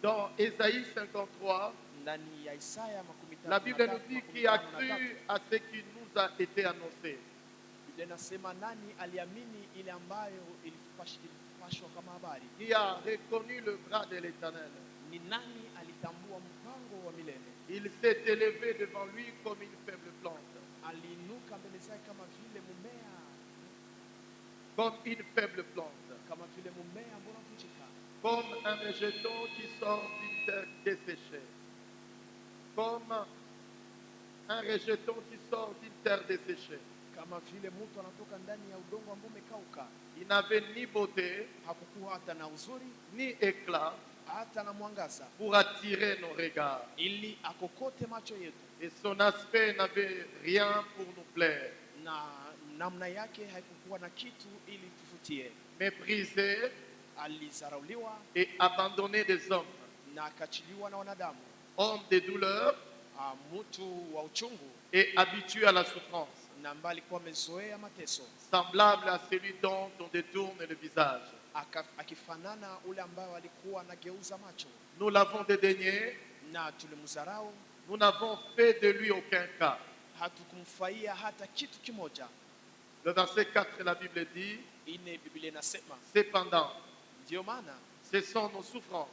Dans Ésaïe 53, ndani ya Isaya makumi la tatu Bible na nous tatu, dit makumi qui a tano na cru tatu. à ce qui nous a été annoncé. Biblia inasema nani aliamini ile ambayo ilipashwa kama habari? Qui a reconnu le bras de l'Éternel. Ni nani alitambua mpango wa milele? Il s'est élevé devant lui comme une faible plante. Aliinuka mbele zake kama vile mumea, Comme une faible plante. kama vile mumea ambao unavunjika, Comme un rejeton qui sort d'une terre desséchée. Comme un rejeton qui sort d'une terre desséchée. kama vile mtu anatoka ndani ya udongo ambao umekauka. Il n'avait ni beauté, Hakukuwa hata na uzuri, ni éclat hata na mwangaza, pour attirer nos regards. ili akokote macho yetu, Et son aspect n'avait rien pour nous plaire. na namna yake haikukuwa na kitu ili tuvutie. Méprisé Alizarauliwa et abandonné des hommes. na akachiliwa na wanadamu, Homme des douleurs mtu wa uchungu, et habitué à la souffrance. na ambaye alikuwa amezoea mateso, Semblable à celui dont on détourne le visage. akifanana ule ambaye alikuwa anageuza macho, Nous l'avons dédaigné, na tulimdharau, nous n'avons fait de lui aucun cas. hatukumfaia hata kitu kimoja. Le verset 4, la Bible dit, Ine Biblia inasema, cependant, ndio maana ce sont nos souffrances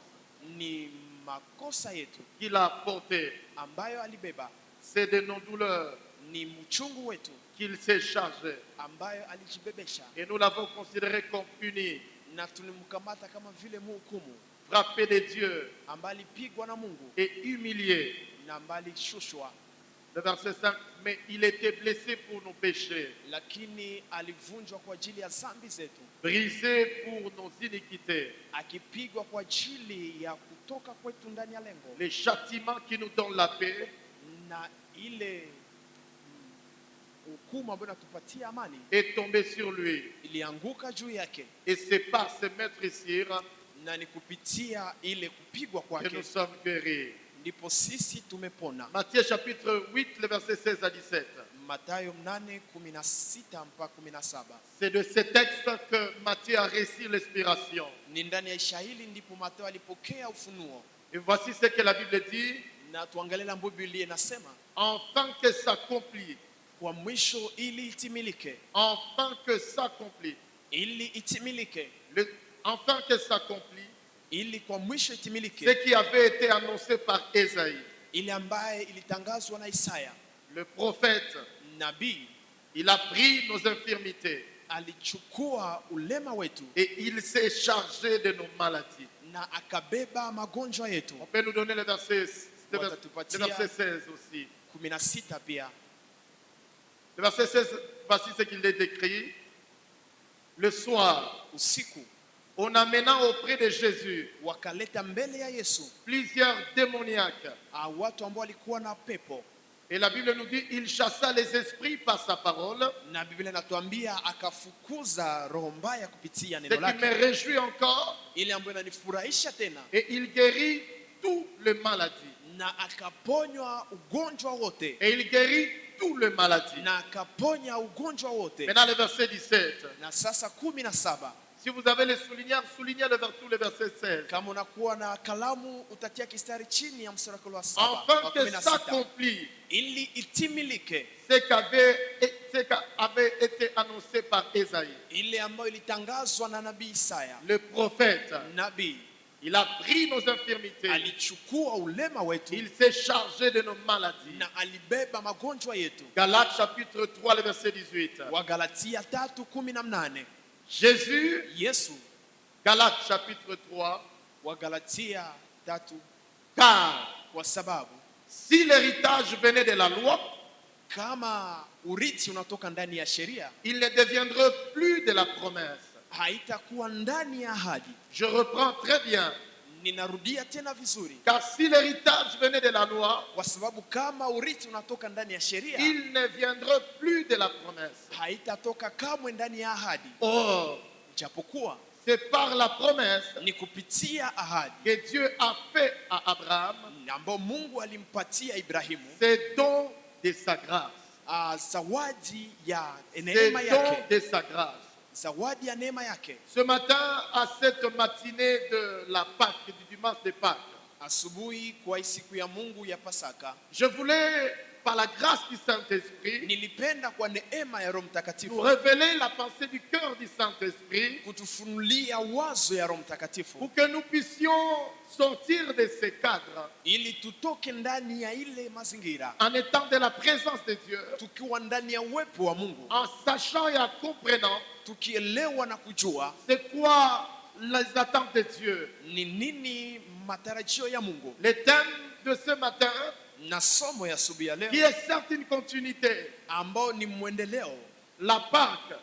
ni makosa yetu qu'il a portées. ambayo alibeba, C'est de nos douleurs ni mchungu wetu qu'il s'est chargé. ambayo alijibebesha, Et nous l'avons considéré comme puni, na tulimkamata kama vile mhukumu, frappé de Dieu ambaye alipigwa na Mungu et humilié. na ambaye alishushwa, Le verset 5, mais il était blessé pour nos péchés, lakini alivunjwa kwa ajili ya dhambi zetu, brisé pour nos iniquités. akipigwa kwa ajili ya kutoka kwetu ndani ya lengo, Les châtiments qui nous donnent la paix na ile hukumu ambayo inatupatia amani est tombé sur lui. ilianguka juu yake, Et c'est par ce maître na ni kupitia ile kupigwa que kwake nous sommes guéris. ndipo sisi tumepona. Matthieu chapitre 8, le verset 16 à 17. Mathayo 8:16 mpaka 17. C'est de ce texte que Matthieu a reçu l'inspiration. Ni ndani ya Ishahili ndipo Mathayo alipokea ufunuo, Et voici ce que la Bible dit. na tuangalie la Biblia inasema, Enfin que s'accomplit. kwa mwisho ili itimilike, Enfin que s'accomplit. ili itimilike, Enfin que s'accomplit. ili kwa mwisho Ce itimilike qui avait été annoncé par Ésaïe. ile ambaye ilitangazwa na Isaya Le prophète, nabii. il a pris nos infirmités Alichukua ulema wetu et il s'est chargé de nos maladies. na akabeba magonjwa yetu. On peut nous donner le verset 16 aussi. 16 pia. Le verset 16, voici ce qu'il est écrit. Le soir, Usiku en amenant auprès de Jésus wakaleta mbele ya Yesu plusieurs démoniaques. watu ambao walikuwa na pepo, Et la Bible nous dit, il chassa les esprits par sa parole. na Biblia inatuambia akafukuza roho mbaya kupitia Ce neno qui me lake, réjouit encore. ile ambayo inanifurahisha tena, Et il guérit toutes les maladies. na akaponywa ugonjwa wote, Et il guérit toutes les maladies. na akaponya ugonjwa wote. Maintenant le verset 17. Na sasa 17, Si vous avez les souligneurs, soulignez tout le verset 16. kama unakuwa na kalamu utatia kistari chini ya mstari wa 7 Enfin wa que 16, s'accomplit ili itimilike ce qui avait été annoncé par Ésaïe. ile ambayo ilitangazwa na nabii Isaya. Le prophète, Nabii il a pris nos infirmités. alichukua ulema wetu Il s'est chargé de nos maladies. na alibeba magonjwa yetu. Galates chapitre 3, le verset 18. Wagalatia 3:18. Jésus, Yesu, Galates chapitre 3, Wagalatia 3, car kwa sababu si l'héritage venait de la loi, kama urithi unatoka ndani ya sheria, il ne deviendrait plus de la promesse. haitakuwa ndani ya ahadi. Je reprends très bien. Ninarudia tena vizuri, Car si l'héritage venait de la loi, kwa sababu kama urithi unatoka ndani ya sheria, il ne viendrait plus de la promesse. haitatoka kamwe ndani ya ahadi. Or, Japokuwa c'est par la promesse ni kupitia ahadi que Dieu a fait à Abraham, ambao Mungu alimpatia Ibrahimu, c'est don de sa grâce. zawadi ya C'est neema don yake, de sa grâce. zawadi ya neema yake. Ce matin, à cette matinée de la Pâque, du dimanche de Pâques, asubuhi kwa siku ya Mungu ya Pasaka, je voulais, par la grâce du Saint-Esprit, nilipenda kwa neema ya Roho nous Mtakatifu révéler la pensée du cœur du Saint-Esprit kutufunulia wazo ya Roho Mtakatifu pour que nous puissions sortir de ces cadres ili tutoke ndani ya ile mazingira en étant de la présence de Dieu, tukiwa ndani ya uwepo wa Mungu, en sachant et en comprenant tukielewa na kujua c'est quoi les attentes de Dieu. ni nini matarajio ya Mungu. Le thème de ce matin, Na somo ya asubuhi ya qui leo est certes une continuité, ambao ni mwendeleo, la Pâque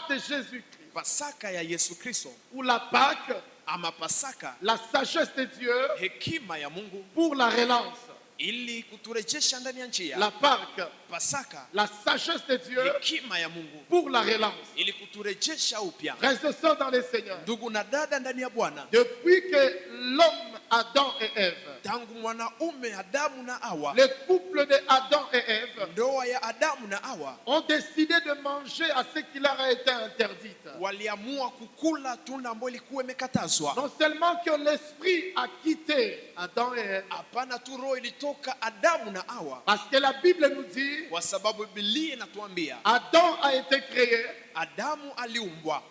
de Jésus-Christ, Pasaka ya Yesu Kristo, ou la Pâque, ama Pasaka la sagesse de Dieu hekima ya Mungu pour la relance. ili kuturejesha ndani ya njia. La Pâque, Pasaka la sagesse de Dieu hekima ya Mungu pour la relance. ili kuturejesha upya. Frères et sœurs dans le Seigneur, Ndugu na dada ndani ya Bwana, depuis que l'homme Adam et Ève, tangu mwanaume Adamu na Hawa, le couple de Adam et Ève, ndoa ya Adamu na Hawa, ont décidé de manger à ce qui leur a été interdit. waliamua kukula tunda ambayo ilikuwa imekatazwa. Non seulement que l'esprit a quitté Adam et Ève, Hapana tu roho ilitoka Adamu na Hawa, parce que la Bible nous dit kwa sababu Biblia inatuambia Adam a été créé, Adamu aliumbwa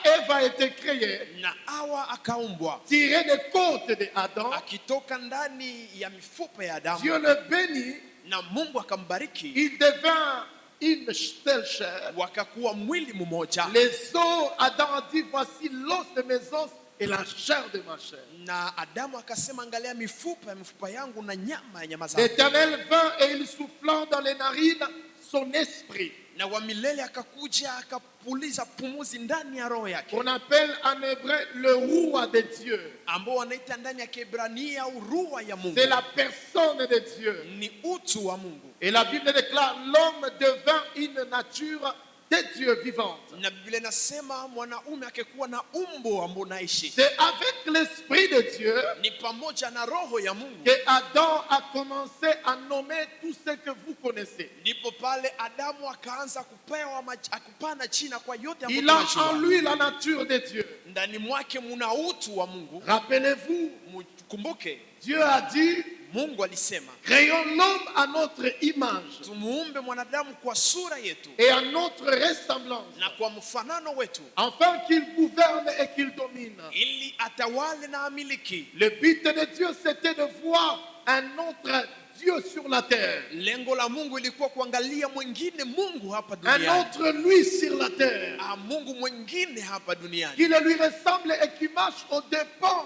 Ève a été créée, na Hawa akaumbwa tirée des côtes de Adam. akitoka ndani ya mifupa ya Adamu, Dieu le bénit, na Mungu akambariki, il devint une seule chair. wakakuwa mwili mmoja. Les os, Adam a dit, voici l'os de mes os et la chair de ma chair. Na Adamu akasema, angalia mifupa ya mifupa yangu na nyama ya nyama zangu. L'Éternel vint et il soufflant dans les narines son esprit. Na wa milele akakuja akapuliza pumuzi ndani ya roho yake, On appelle en hébreu le roi de Dieu. ambao wanaita ndani ya Kiebrania urua ya Mungu, C'est la personne de Dieu. ni utu wa Mungu. Et la Bible déclare l'homme devint une nature de Dieu vivante. Na Biblia inasema mwanaume akikuwa na umbo ambao naishi, C'est avec l'esprit de Dieu ni pamoja na roho ya Mungu, que Adam a commencé à nommer tout ce que vous connaissez. ndipo pale Adamu akaanza kupewa akupana china kwa yote ambayo Il a en tunajua. lui la nature de Dieu. Ndani mwake muna utu wa Mungu. Rappelez-vous, Kumbuke Dieu a dit, Mungu alisema créons l'homme à notre image tumuumbe mwanadamu kwa sura yetu et à notre ressemblance, na kwa mfanano wetu, afin qu'il gouverne et qu'il domine. ili atawale na amiliki. Le but de Dieu, c'était de voir un autre Dieu sur la terre, Lengo la Mungu ilikuwa kuangalia mwingine Mungu hapa un duniani, autre lui sur la terre, Mungu mwingine hapa duniani, qui le lui ressemble et qui marche au dépens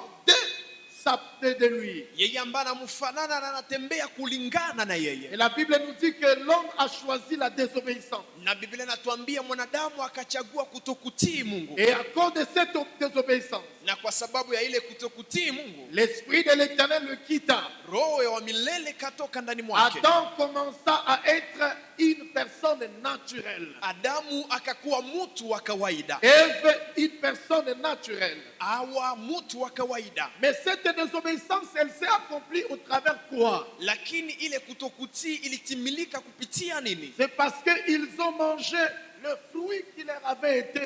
de lui. yeye ambaye anamfanana na anatembea kulingana na Et yeye. la Bible nous dit que l'homme a choisi la désobéissance. Na Biblia inatuambia mwanadamu akachagua kutokutii Mungu, Et à cause de cette désobéissance, na kwa sababu ya ile kutokutii Mungu, l'esprit de l'Éternel le quitta. roho ya milele katoka ndani mwake. Adam commença à être une personne naturelle. Adamu akakuwa mtu wa kawaida, Ève, une personne naturelle. Hawa mtu wa kawaida. Mais cette désobéissance, elle s'est accomplie au travers quoi? Lakini ile kutokutii ilitimilika kupitia nini? C'est parce qu'ils ont mangé le fruit qui leur avait été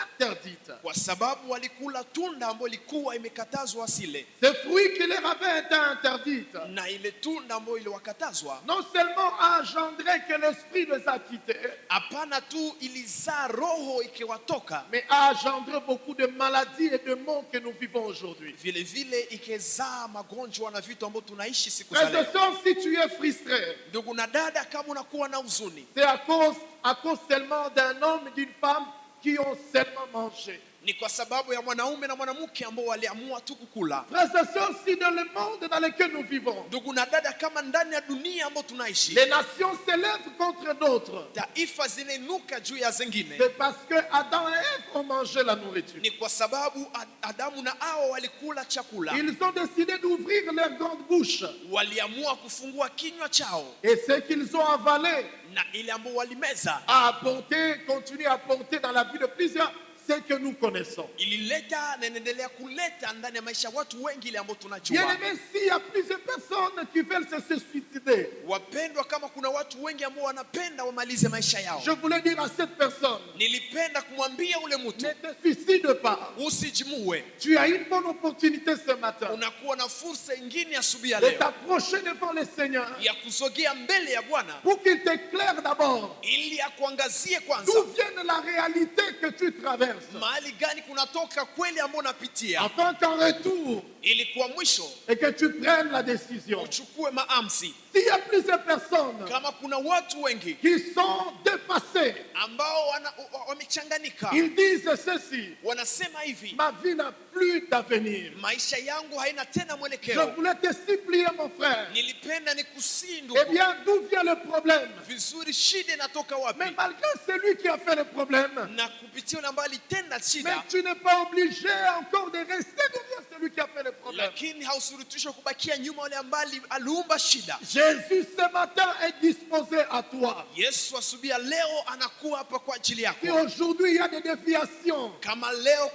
interdit. Kwa sababu walikula tunda ambayo ilikuwa imekatazwa asile, Ce fruit qui leur avait été interdit, na ile tunda ambayo iliwakatazwa non seulement a engendré que l'esprit les a quittés, hapana tu ilizaa roho ikiwatoka, mais a engendré beaucoup de maladies et de maux que nous vivons aujourd'hui. vile vile ikezaa magonjwa na vitu ambavyo tunaishi siku za Frères et leo. sœurs, si tu es frustré, Ndugu na dada, kama unakuwa na huzuni, c'est à cause seulement d'un homme et d'une femme qui ont seulement mangé. ni kwa sababu ya mwanaume na mwanamke ambao waliamua tu kukula. Frères et sœurs, si dans le monde dans lequel nous vivons, Ndugu na dada, kama ndani ya dunia ambayo tunaishi les nations s'élèvent contre d'autres, taifa zinainuka juu ya zingine, c'est parce que Adam et Ève ont mangé la nourriture. ni kwa sababu Adamu na Hawa walikula chakula. Ils ont décidé d'ouvrir leur grande bouche. Waliamua kufungua kinywa chao, Et ce qu'ils ont avalé na ile ambao walimeza a apporté, continue à apporter dans la vie de plusieurs ce que nous connaissons. ilileta na inaendelea kuleta ndani ya maisha ya watu wengi ile ambao Bien tunajua. aimé, s'il y a plusieurs personnes qui veulent se suicider, Wapendwa, kama kuna watu wengi ambao wanapenda wamalize maisha yao, je voulais dire à cette personne, nilipenda kumwambia ule mtu ne te suicide pas. usijimue. Tu as une bonne opportunité ce matin Unakuwa na fursa ingine asubuhi ya de leo t'approcher devant le Seigneur ya kusogea mbele ya Bwana pour qu'il t'éclaire d'abord ili akuangazie kwanza d'où vient la réalité que tu traverses, mahali gani kunatoka kweli ambao unapitia, afin qu'en retour, ili kwa mwisho et que tu prennes la décision. uchukue maamuzi. S'il y a plusieurs personnes Kama kuna watu wengi qui sont dépassés, ambao wamechanganika, ils disent ceci: wanasema hivi, ma vie n'a plus d'avenir. maisha yangu haina tena Je mwelekeo. voulais te supplier, mon frère. Nilipenda nikusii Eh ndugu, bien, d'où vient le problème? vizuri shida inatoka Mais wapi? malgré celui qui a fait le problème, Na kupitia yule ambaye alitenda mais shida, tu n'es pas obligé encore de rester derrière celui qui a fait le problème. lakini hausurutishwa kubakia nyuma yule ambaye aliumba shida. Jésus ce matin est disposé à toi. Yesu asubuhi ya leo anakuwa hapa kwa ajili Et yako. aujourd'hui, il y a des déviations. Kama leo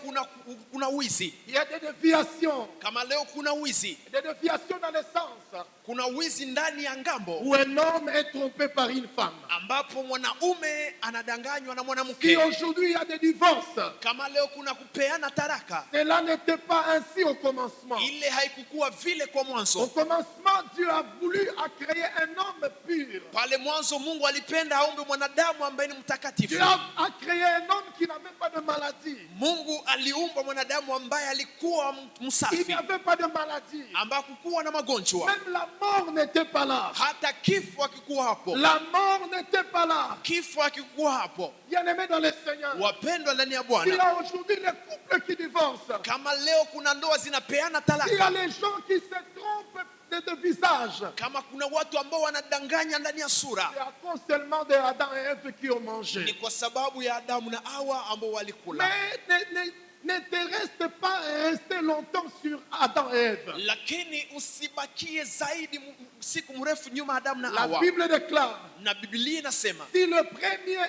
kuna wizi, Il y a des déviations. kama leo kuna wizi, Des déviations dans le sens kuna wizi ndani ya ngambo où un homme est trompé par une femme. ambapo mwanaume anadanganywa na Si mwanamke. aujourd'hui il y a des divorces, Kama leo kuna kupeana taraka, cela n'était pas ainsi au commencement. ile haikukuwa vile kwa Au mwanzo. commencement, Dieu a voulu créer un homme pur. Pale mwanzo Mungu alipenda aumbe mwanadamu ambaye ni Dieu mtakatifu. a créé un homme qui n'avait pas de maladie. Mungu aliumba mwanadamu ambaye alikuwa Il n'y msafi, avait pas de maladie. ambaye hakukuwa na magonjwa, Même la mort n'était pas là. hata kifo hakikuwa hapo. La mort n'était pas là. Kifo hakikuwa hapo. Bien-aimés dans le Seigneur, Wapendwa ndani ya il y Bwana, a aujourd'hui les couples qui divorcent. kama leo kuna ndoa zinapeana Il y a talaka, les gens qui se trompent de visage. kama kuna watu ambao wanadanganya ndani ya sura, C'est à cause seulement de Adam et Ève qui ont ni mangé. kwa sababu ya Adamu na Hawa ambao walikula. Mais ne te reste pas resté longtemps sur Adam et Ève. Lakini usibakie zaidi siku mrefu nyuma ya Adamu na La Hawa. Bible déclare, Na Biblia inasema si le premier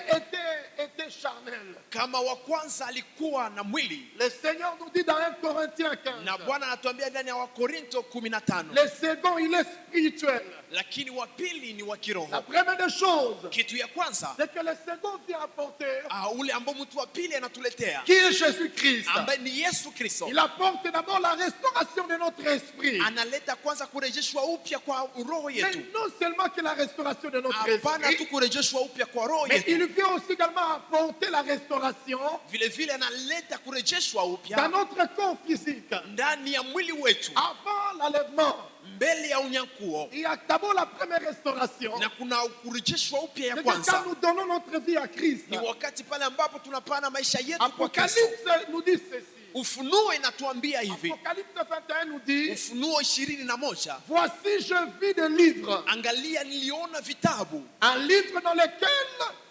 était charnel, kama wa kwanza alikuwa na mwili, le Seigneur nous dit dans 1 Corinthiens 15, na Bwana anatuambia ndani ya Wakorinto 15, le second il est spirituel. lakini wa pili ni wa La kiroho. première des choses, Kitu ya kwanza c'est que le second vient apporter, ule ambao mtu wa pili anatuletea, qui est Jésus-Christ. ambaye ni Yesu Kristo, Il apporte d'abord la restauration de notre esprit. analeta kwanza kurejeshwa upya kwa roho Mais yetu. non seulement que la restauration de notre Hapana tu esprit, kurejeshwa upya kwa roho mais yetu, il vient aussi également apporter la restauration vile vile analeta kurejeshwa dans upya notre corps physique. ndani ya mwili wetu. Avant l'enlèvement, Mbele ya unyakuo, il y a d'abord la première restauration. na kuna kurejeshwa upya ya C'est que quand kwanza, nous donnons notre vie à Christ, ni wakati pale ambapo tunapana maisha yetu kwa Kristo. Apocalypse nous dit ceci. Ufunuo inatuambia hivi, Apocalypse 21 nous dit, Ufunuo 21, voici je vis des livres, angalia niliona vitabu, un livre dans lequel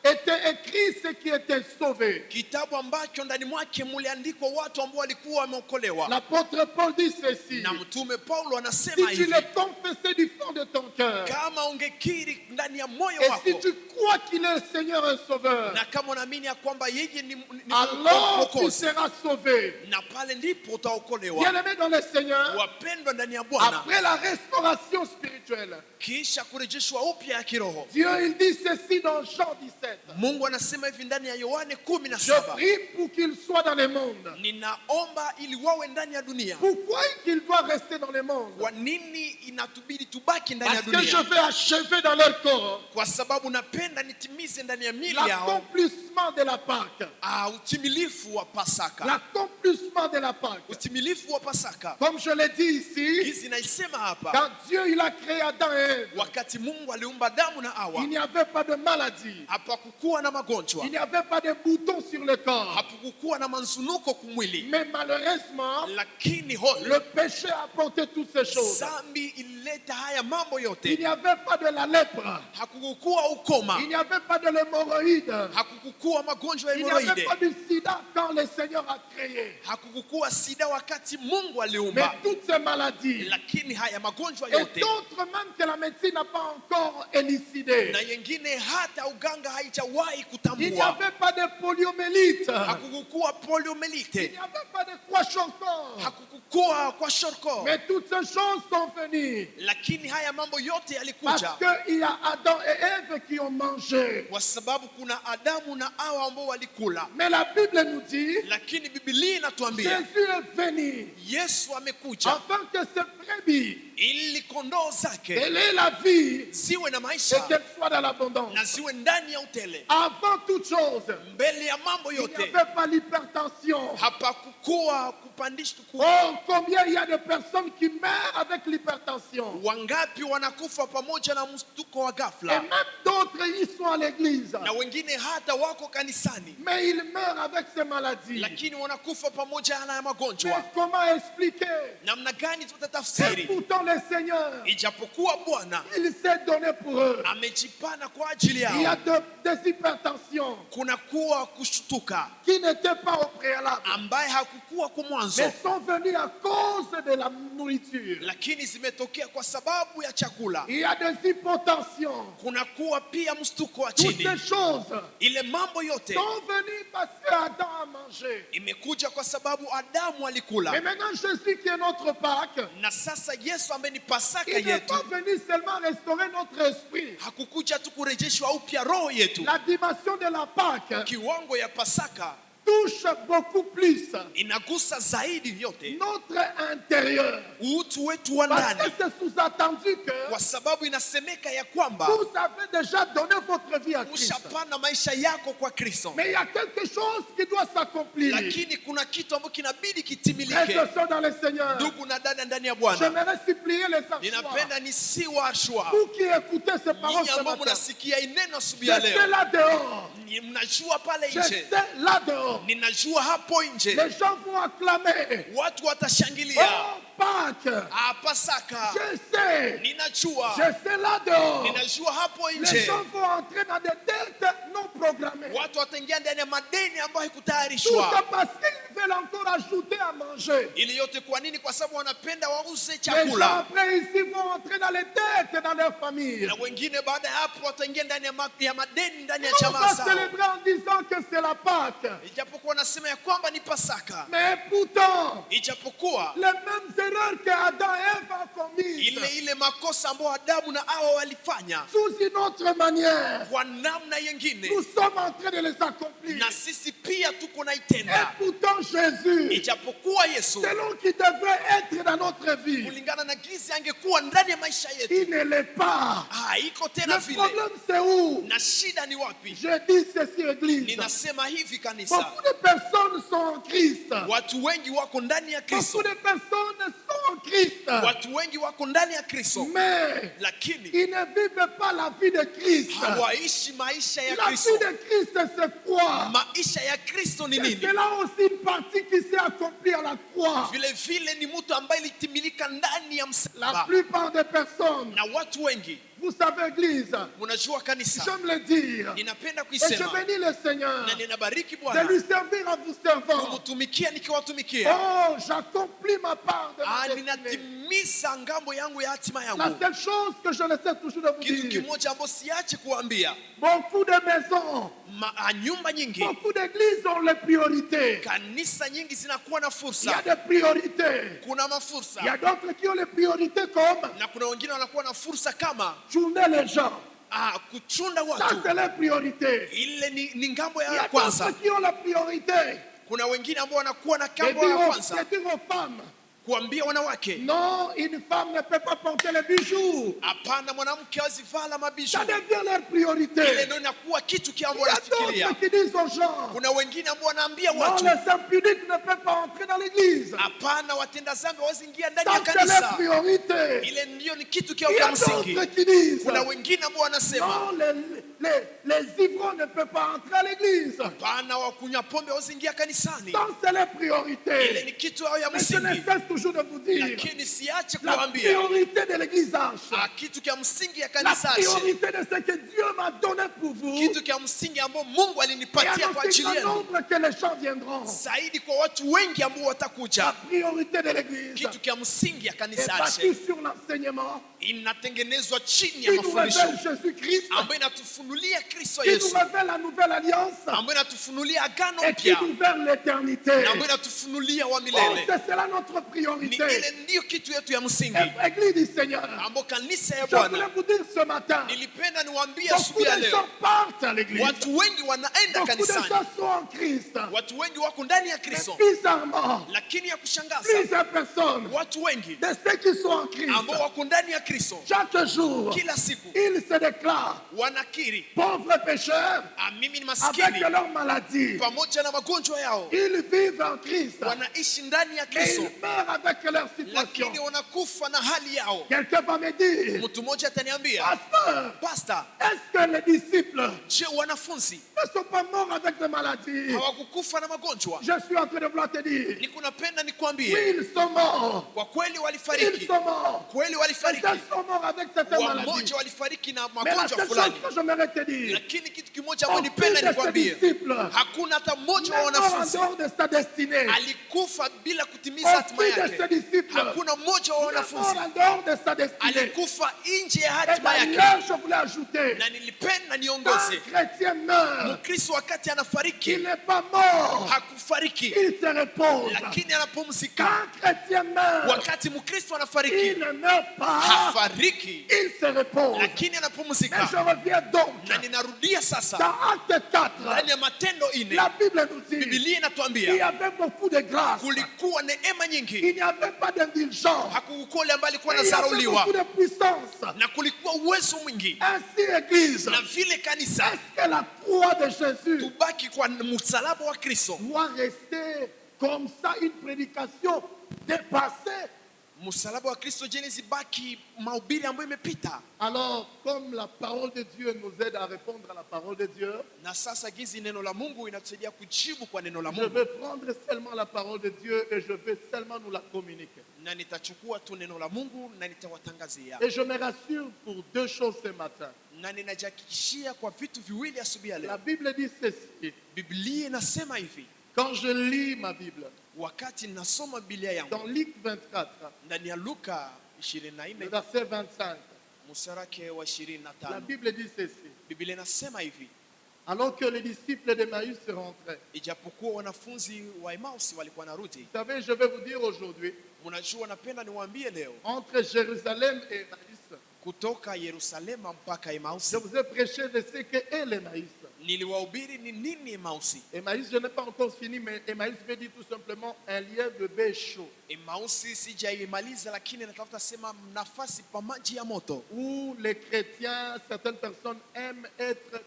était écrit ce qui était sauvé. kitabu ambacho ndani mwake muliandikwa watu ambao walikuwa wameokolewa. L'apôtre Paul dit ceci. Na mtume Paulo Si anasema tu hivi, le confessais du fond de ton cœur, kama ungekiri ndani ya moyo et si wako, tu crois qu'il est le Seigneur et Sauveur, na kama unaamini ya kwamba yeye ni alors tu mwokozi, seras sauvé. na pale ndipo utaokolewa. Bien-aimé dans le Seigneur, Wapendwa ndani ya Bwana, après la restauration spirituelle, kisha kurejeshwa upya ya kiroho, Dieu il dit ceci dans Jean 17. Mungu anasema hivi ndani ya Yohane Je 17, prie pour qu'il soit dans le monde. ninaomba ili wawe ndani ya dunia. Pourquoi qu'il doit rester dans le monde? Kwa nini inatubidi tubaki ndani ya Parce que je dunia? vais achever dans leur corps Kwa sababu napenda nitimize ndani ya mili yao l'accomplissement de la Pâque. utimilifu wa Pasaka, L'accomplissement de la Pâque. utimilifu wa Pasaka. Comme je l'ai dit ici, Hizi naisema hapa, quand Dieu il a créé Adam et Ève, wakati Mungu aliumba Adamu na Hawa, il n'y avait pas de maladie. hapakukuwa na magonjwa, Il n'y avait pas de boutons sur le corps. hapakukuwa na manzunuko kumwili, Mais malheureusement, lakini le péché a apporté toutes ces choses. zambi ilileta haya mambo Il yote. n'y avait pas de la lèpre. Hakukukuwa ukoma, Il n'y avait pas de l'hémorroïde. hakukukuwa magonjwa ya Il n'y avait hemoroide, pas de sida quand le Seigneur a créé. hakukukuwa sida wakati Mungu Mais aliumba, toutes ces maladies, lakini haya magonjwa et yote d'autres même que la médecine n'a pas encore élucidé, na yengine hata uganga haijawahi Il n'y kutambua. avait pas de poliomyélite. Hakukukuwa Il poliomyélite, n'y avait pas de kwashiorkor. hakukukuwa kwa shorko. Mais toutes ces choses sont venues Lakini haya mambo yote parce yalikuja qu'il y a Adam et Ève qui ont mangé. kwa sababu kuna Adamu na Hawa ambao walikula. Mais la Bible nous dit, Lakini Biblia inatuambia Jésus est venu Yesu amekuja afin que ces brebis, ili kondoo zake qu'elle ait la vie ziwe na et maisha qu'elle soit dans l'abondance. na ziwe ndani ya utele. Avant toute chose, Mbele ya mambo il n'y yote avait pas l'hypertension. hapakukuwa kupandishwa. Oh, combien il y a de personnes qui meurent avec l'hypertension. Wangapi wanakufa pamoja na mshtuko wa Et ghafla, même d'autres, ils sont à l'église. na wengine hata wako kanisani, Mais ils meurent avec ces maladies. lakini wanakufa pamoja na Mais magonjwa. comment expliquer? Namna gani Et tutatafsiri? pourtant le Seigneur, Ijapokuwa Bwana il s'est donné pour eux. amejipana kwa ajili Il y a yao, des hypertensions kuna kuwa kushtuka qui n'étaient pas au préalable, ambaye hakukuwa kwa mwanzo, mais sont venus à cause de la nourriture. lakini zimetokea kwa sababu ya chakula. Il y a des hypotensions. Kuna kuwa pia mshtuko wa Toutes chini. ces choses Ile mambo yote sont venues parce qu'Adam a mangé. imekuja kwa sababu Adamu alikula, Mais maintenant, Jésus qui est notre Pâque, na sasa Yesu ambaye ni Pasaka il n'est yetu pas venu seulement restaurer notre esprit. hakukuja tu kurejeshwa upya roho yetu. La dimension de la Pâque Kiwango ya Pasaka touche beaucoup plus inagusa zaidi yote notre intérieur. utu wetu wa Parce que ndani, c'est sous-attendu que kwa sababu inasemeka ya kwamba vous avez déjà donné votre vie à Christ. ushapana maisha yako kwa Kristo, Mais il y a quelque chose qui doit s'accomplir. lakini kuna kitu ambacho kinabidi Frères kitimilike. et sœurs dans le Seigneur, Ndugu na dada ndani ya Bwana, j'aimerais supplier les enfants, ninapenda nisiwashwa vous qui écoutez ces paroles nyinyi ce ambao matin, mnasikia ineno asubuhi je ya sais leo. là dehors, Mnajua pale je nje, sais là dehors, ninajua hapo nje les gens vont acclamer. watu watashangilia. Oh, Pâques, Pasaka je sais, ninajua, je sais là dehors, ninajua hapo les nje gens vont entrer dans des dettes non programmées. watu wataingia ndani ya madeni ambayo Tout haikutayarishwa. ça parce qu'ils veulent encore ajouter à manger. Ili yote kwa nini? Kwa sababu wanapenda wauze Les gens chakula, après ici vont entrer dans les dettes dans leur famille. na wengine baada ya hapo wataingia ndani ya madeni ndani ya On jamaa va zao, célébrer en disant que c'est la Pâque. ijapokuwa nasema ya kwamba ni Pasaka, Mais pourtant, ijapokuwa les mêmes erreurs que Adam et Ève ont commises, ile makosa ambayo Adamu na Hawa walifanya sous une autre manière, kwa namna yengine, nous sommes en train de les accomplir. na sisi pia tuko Et naitenda. pourtant, Jésus, Ijapokuwa Yesu selon qui devrait être dans notre vie, kulingana na gizi angekuwa ndani ya maisha yetu, il ne l'est pas. haiko tena Le vile. problème, c'est où? Na shida ni wapi? Je dis ceci, Église. Ninasema hivi kanisa, Beaucoup de personnes sont en Christ. watu wengi wako ndani ya Kristo, Beaucoup de personnes sont en Christ. watu wengi wako ndani ya Kristo, Mais lakini ils ne vivent pas la vie de Christ. hawaishi maisha ya La vie Kristo. de Christ, c'est quoi? Maisha ya Kristo ni C'est nini? là aussi une partie qui s'est accomplie à la croix. Vile vile ni mtu ambaye ilitimilika ndani ya La msalaba. plupart des personnes, Na watu wengi, vous savez, Église, mnajua kanisa, j'aime le dire, ninapenda et je kuisema bénis le Seigneur na ninabariki de Bwana lui servir en vous servant. kumtumikia nikiwatumikia. Oh, j'accomplis ma part de ma destinée. Ninatimiza ngambo yangu ya hatima La yangu. seule chose que je ne sais toujours de vous Kitu dire, kimoja ambacho siache kuambia, beaucoup de maisons, nyumba nyingi, beaucoup d'églises ont les priorités. kanisa nyingi zinakuwa na Il y a fursa, des priorités. kuna Il y a mafursa, d'autres qui ont les priorités comme na kuna wengine wanakuwa na fursa kama tourner les gens. kuchunda Ça, watu. c'est les priorités. Ile ni ngambo Il y ya a kwanza. d'autres qui ont la priorité. Kuna wengine ambao wanakuwa na Et kambo ya kwanza dire aux femmes, kuambia wanawake, non, une femme ne peut pas porter les bijoux. hapana, mwanamke hawezi vala mabisho. Ça devient leur Ile priorité. ndio inakuwa kitu Il y kiambo a wanafikiria. d'autres qui disent aux gens, Kuna wengine ambao wanaambia non, watu, les saints pudiques ne peuvent pas entrer dans l'église. hapana, watenda dhambi hawezi ingia ndani ya Ça, c'est leur kanisa. priorité. Ile ndio ni kitu Il y kia a msingi. d'autres qui disent, Kuna wengine ambao wanasema, non, les ivrognes ne peuvent pas entrer à l'église. hapana, wakunywa pombe hawezi ingia kanisani. Ça, c'est leur Ile priorité. ni kitu yao ya Mais je ne msingi, cesse toujours de vous dire, lakini siache la kuambia priorité de l'église Arche, kitu kia msingi ya la kanisa Ashe, priorité de ce que Dieu m'a donné pour vous, kitu kia msingi ambao Mungu et alinipatia à kwa un ajili grand yenu, nombre que les gens viendront. zaidi kwa watu wengi ambao La watakuja. priorité de l'église Kitu kia msingi ya est kanisa bâtie Ashe sur l'enseignement inatengenezwa chini qui ya nous mafundisho révèle Jésus-Christ ambayo inatufunulia Kristo qui nous Yesu, révèle la nouvelle alliance ambayo inatufunulia agano et qui mpya nous vers l'éternité. na ambayo inatufunulia wa Oh, milele. c'est cela notre Ni priorité. ile ndiyo kitu yetu ya msingi, Église du Seigneur, ambayo kanisa ya je voulais Bwana. vous dire ce matin, Nilipenda niwaambie beaucoup asubuhi ya de leo, gens partent à l'église. watu wengi wanaenda Beaucoup de kanisani, gens sont en Christ. watu wengi wako ndani ya Mais Kristo, bizarrement, lakini ya kushangaza plusieurs personnes watu wengi de ceux qui sont en Christ, ambao wako ndani ya Kristo chaque jour, kila siku ils se déclarent wanakiri, pauvres pécheurs mimi ni avec maskini leur maladie. pamoja na magonjwa yao, Ils vivent en Christ, wanaishi ndani ya mais Kristo, ils meurent avec leur situation. lakini wanakufa na hali yao. Quelqu'un va me dire, Mtu mmoja ataniambia, pasteur, Pastor, est-ce que les disciples je wanafunzi ne sont pas morts avec des maladies? hawakukufa na magonjwa? Je suis en train de vouloir te dire, Niko napenda oui, nikwambie, ils sont morts. kwa kweli Ils walifariki, sont morts. kweli walifariki, Certains sont morts avec certaines maladies. wamoja walifariki na Mais la magonjwa seule chose fulani, que j'aimerais te dire, lakini kitu kimoja ambacho nipenda aucun de ces nikwambie, disciples hakuna hata mmoja wa n'est mort en wanafunzi dehors de sa destinée. alikufa bila kutimiza hatima Aucun de ces yake. disciples Hakuna mmoja wa n'est mort wanafunzi en dehors de sa destinée. alikufa nje ya Et hatima yake. d'ailleurs, je voulais ajouter, Na nilipenda quand niongoze, un chrétien meurt, Mkristo wakati il anafariki n'est pas mort, hakufariki, il se repose. lakini Quand anapumzika. un chrétien meurt, Wakati Mkristo il anafariki ne meurt pas, hafariki, il se repose. lakini Mais anapumzika. je reviens donc Na ninarudia sasa dans Acte 4. ndani ya Matendo La 4, Bible nous dit, Biblia il y inatuambia avait beaucoup de grâce. kulikuwa neema nyingi, Il n'y avait pas d'indulgence. hakukuwa yule ambaye alikuwa Il y avait anadharauliwa, beaucoup de puissance. na kulikuwa uwezo mwingi. Ainsi, Église, Na vile kanisa, est-ce que la croix de Jésus tubaki kwa msalaba wa Kristo. doit rester comme ça une prédication dépassée? Msalaba wa Kristo, je nisibaki mahubiri ambayo imepita. Alors, comme la parole de Dieu nous aide à répondre à la parole de Dieu, Na sasa gizi neno la Mungu inatusaidia kujibu kwa neno la je Mungu, vais prendre seulement la parole de Dieu et je vais seulement nous la communiquer. na nitachukua tu neno la Mungu na nitawatangazia, Et je me rassure pour deux choses ce matin. na ninajihakikishia kwa vitu viwili asubuhi ya La leo. Bible dit ceci. Biblia inasema hivi, Quand je lis ma Bible, wakati nasoma Biblia yangu dans Luc 24, ndani ya Luka le 24 verset 25, mstari wa la 25, Bible dit ceci. Biblia inasema hivi, Alors que les disciples d'Emmaüs se rentraient. ijapokuwa wanafunzi wa Emausi walikuwa narudi. Vous savez, je vais vous dire aujourd'hui, Mnajua, napenda niwaambie leo, entre Jérusalem et Emmaüs, kutoka Yerusalema mpaka je Emausi, vous ai prêché de ce qu'est l'Emmaüs. niliwahubiri ni nini Emausi. Emmaüs, je n'ai pas encore fini, mais Emmaüs veut dire tout simplement un lieu de bain chaud, Emausi sijaimaliza, lakini natafuta sema nafasi pa maji ya moto, où les chrétiens, certaines personnes aiment être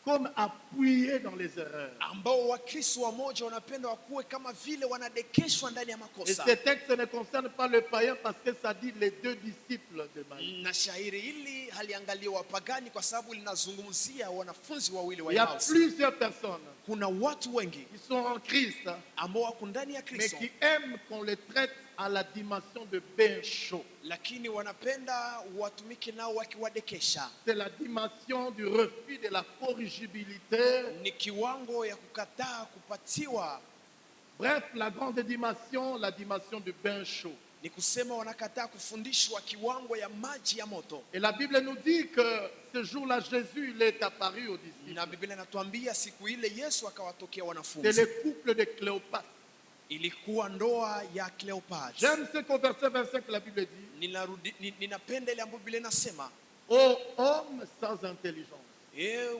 comme appuyés dans les erreurs. ambao Wakristo wamoja wanapenda wakuwe kama vile wanadekeshwa ndani ya Et makosa. ce texte ne concerne pas le païen parce que ça dit les deux disciples d'Emmaüs. Na shairi hili haliangalia wapagani kwa sababu linazungumzia wanafunzi wawili wa Il y a Emausi. plusieurs personnes Kuna watu wengi qui sont en Christ, ambao wako ndani ya mais Kristo, qui aiment qu'on les traite à la dimension de bain chaud. lakini wanapenda watumike nao wakiwadekesha. C'est la dimension du refus de la corrigibilité. Ni kiwango ya kukataa kupatiwa, Bref, la grande dimension, la dimension du bain chaud. ni kusema wanakataa kufundishwa kiwango ya maji ya moto. Et la Bible nous dit que ce jour-là, Jésus, il est apparu aux disciples. Na Biblia inatuambia siku ile Yesu akawatokea C'est wanafunzi. le couple de Cléopâtre. Ilikuwa ndoa ya Cleopas. J'aime ce qu'au verset 25, la Bible dit, Ninapenda ile ambayo Biblia inasema, ô homme sans intelligence.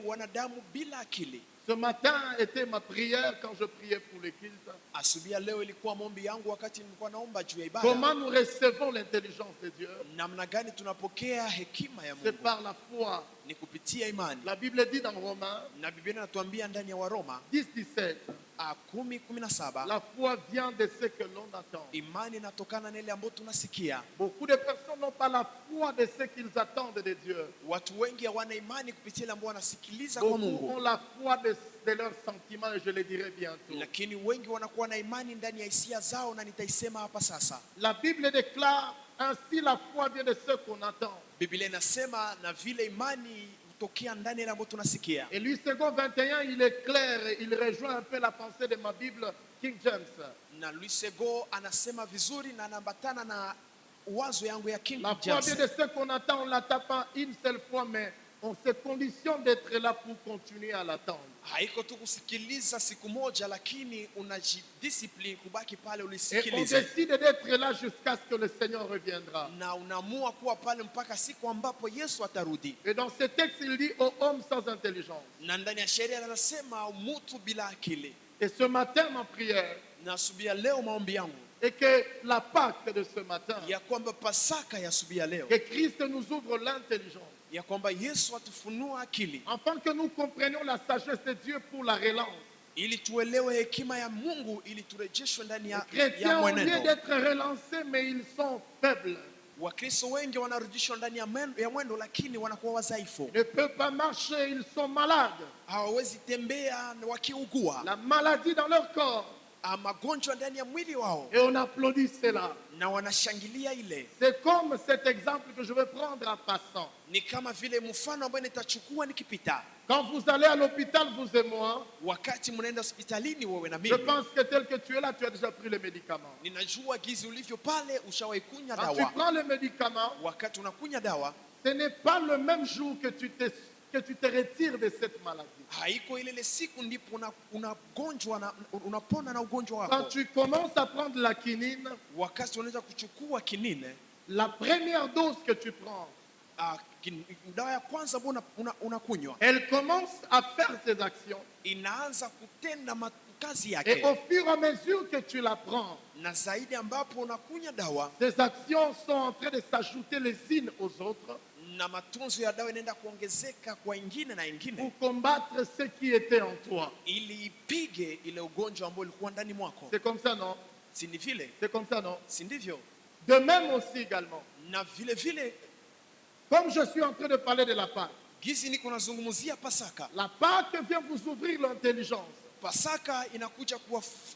wanadamu bila akili. Ce matin était ma prière quand je priais pour l'Église. Asubuhi ya leo ilikuwa maombi yangu wakati nilikuwa naomba juu ya ibada. Comment nous recevons l'intelligence de Dieu? Namna gani tunapokea hekima ya C'est Mungu? par la foi. Ni kupitia imani. La Bible dit dans Romains Na Biblia inatuambia ndani ya Waroma 10-17, 10:17, la foi vient de ce que l'on attend. imani inatokana na ile ambayo tunasikia. Beaucoup de personnes n'ont pas la foi de ce qu'ils attendent de Dieu. Watu wengi hawana imani kupitia ile ambayo wanasikiliza kwa Beaucoup Mungu, ont la foi de leurs sentiments et je le dirai bientôt. lakini wengi wanakuwa na imani ndani ya hisia zao, na nitaisema hapa sasa. La Bible déclare ainsi la foi vient de ce qu'on attend. Biblia inasema na vile imani hutokea ndani ya ile ambayo tunasikia. Et lui, second 21, il est clair, il rejoint un peu la pensée de ma Bible, King James. Na Luis Sego anasema vizuri na anaambatana na wazo yangu ya King La foi, bien James. de ce qu'on attend, on ne l'attend pas une seule fois, mais on se conditionne d'être là pour continuer à l'attendre. Haiko tu kusikiliza siku moja, lakini unajidiscipline kubaki pale Et on ulisikilize, décide d'être là jusqu'à ce que le Seigneur reviendra. na unaamua kuwa pale mpaka siku ambapo Yesu atarudi. Et dans ce texte, il dit aux hommes sans intelligence. Na ndani ya sheria anasema mtu bila akili. Et ce matin, ma prière Na subia leo maombi yangu est que la Pâque de ce matin, ya kwamba Pasaka ya subia leo, que Christ nous ouvre l'intelligence, ya kwamba Yesu atufunua akili afin que nous comprenions la sagesse de Dieu pour la relance. ili tuelewe hekima ya Mungu ili turejeshwe ndani ya Les chrétiens, au lieu mwenendo. d'être relancés, mais ils sont faibles. Wakristo wengi wanarudishwa ndani ya mwendo, lakini wanakuwa wadhaifu, Ils ne peuvent pas marcher, ils sont malades. hawawezi tembea wakiugua, La maladie dans leur corps. magonjwa ndani ya mwili wao, Et on applaudit cela. na wanashangilia ile. C'est comme cet exemple que je vais prendre en passant. Ni kama vile mfano ambao nitachukua nikipita. Quand vous allez à l'hôpital, vous et moi, Wakati mnaenda hospitalini wewe na je mimi, pense que tel que tu es là, tu as déjà pris les médicaments. ninajua gizi ulivyo pale, ushawahi kunywa Quand tu dawa. prends les médicaments, Wakati unakunywa dawa, ce n'est pas le même jour que tu te retires de cette maladie. haiko ile siku ndipo unagonjwa na unapona na ugonjwa Quand wako. tu commences à prendre la quinine, Wakati unaweza kuchukua kinine, la première dose que tu prends, dawa ya kwanza ambayo unakunywa elle commence à faire ses actions. inaanza kutenda kazi Et yake, au fur et à mesure que tu la prends, na zaidi ambapo unakunywa dawa ces actions sont en train de s'ajouter les unes aux autres na matunzo ya dawa inaenda kuongezeka kwa ingine na ingine, pour combattre ce qui était en toi. ili ipige ile ugonjwa ambao ulikuwa ndani mwako. C'est comme ça, non? Si ni vile? C'est comme ça, non? Si ndivyo? De même aussi également, Na vile vile comme je suis en train de parler de la Pâque, gizi niko nazungumzia Pasaka. la Pâque vient vous ouvrir l'intelligence. Pasaka inakuja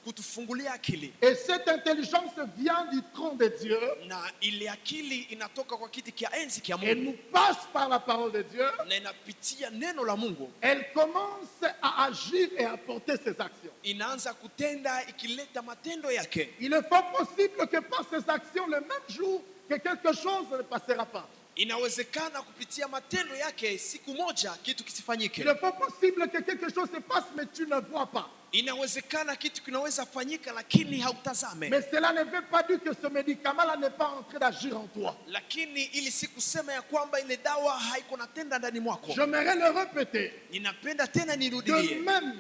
kutufungulia akili, Et cette intelligence vient du trône de Dieu na ile akili inatoka kwa kiti kia enzi kia et Mungu, nous passe par la parole de Dieu. na inapitia neno la Mungu, Elle commence à agir et à porter ses actions. inaanza kutenda ikileta matendo yake. Il est fort possible que par ses actions, le même jour, que quelque chose ne passera pas. Inawezekana kupitia matendo yake siku moja kitu kisifanyike. Il est fort possible que quelque chose se passe, mais tu ne vois pas. Inawezekana kitu kinaweza fanyika lakini hautazame. Mais cela ne veut pas dire que ce médicament-là n'est pas en train d'agir en toi. Lakini ili sikusema ya kwamba ile dawa haiko natenda ndani mwako. J'aimerais le répéter. Ninapenda tena De nirudilie. même,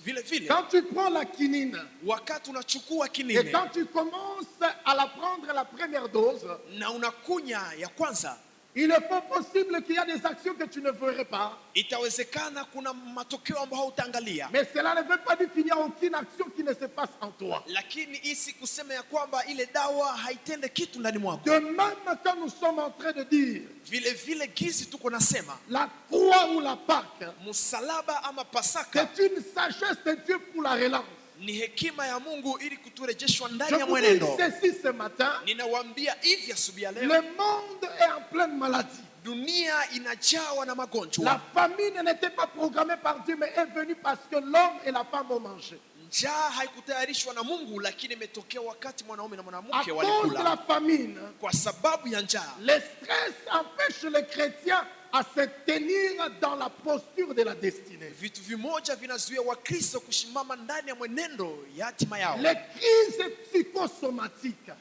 Vile vile quand tu prends la quinine wakati unachukua et kinine quand tu commences à la prendre la première dose, na unakunya ya kwanza, il est fort possible qu'il y a des actions que tu ne verrais pas. itawezekana kuna matokeo ambayo hautaangalia. Mais cela ne veut pas dire qu'il n'y a aucune action qui ne se passe en toi. Lakini isi kusema ya kwamba ile dawa haitende kitu ndani mwako. De même, quand nous sommes en train de dire Vile vile gizi tuko nasema la croix ou la Pâque, msalaba ama Pasaka c'est une sagesse de Dieu pour la relance. ni hekima ya Mungu ili kuturejeshwa Je ndani ya vous dis mwenendo. ceci ce matin, Ninawaambia hivi asubuhi ya le leo, monde est en pleine maladie. dunia inajawa na La magonjwa. famine n'était pas programmée par Dieu, mais est venue parce que l'homme et la femme ont mangé. Njaa haikutayarishwa na Mungu, lakini imetokea wakati mwanaume na À mwanamke cause de la walikula. famine, Kwa sababu ya njaa, le stress empêche les chrétiens à se tenir dans la posture de la destinée. vitu vimoja vinazuia Wakristo kusimama ndani ya mwenendo ya hatima yao. Les crises psychosomatiques,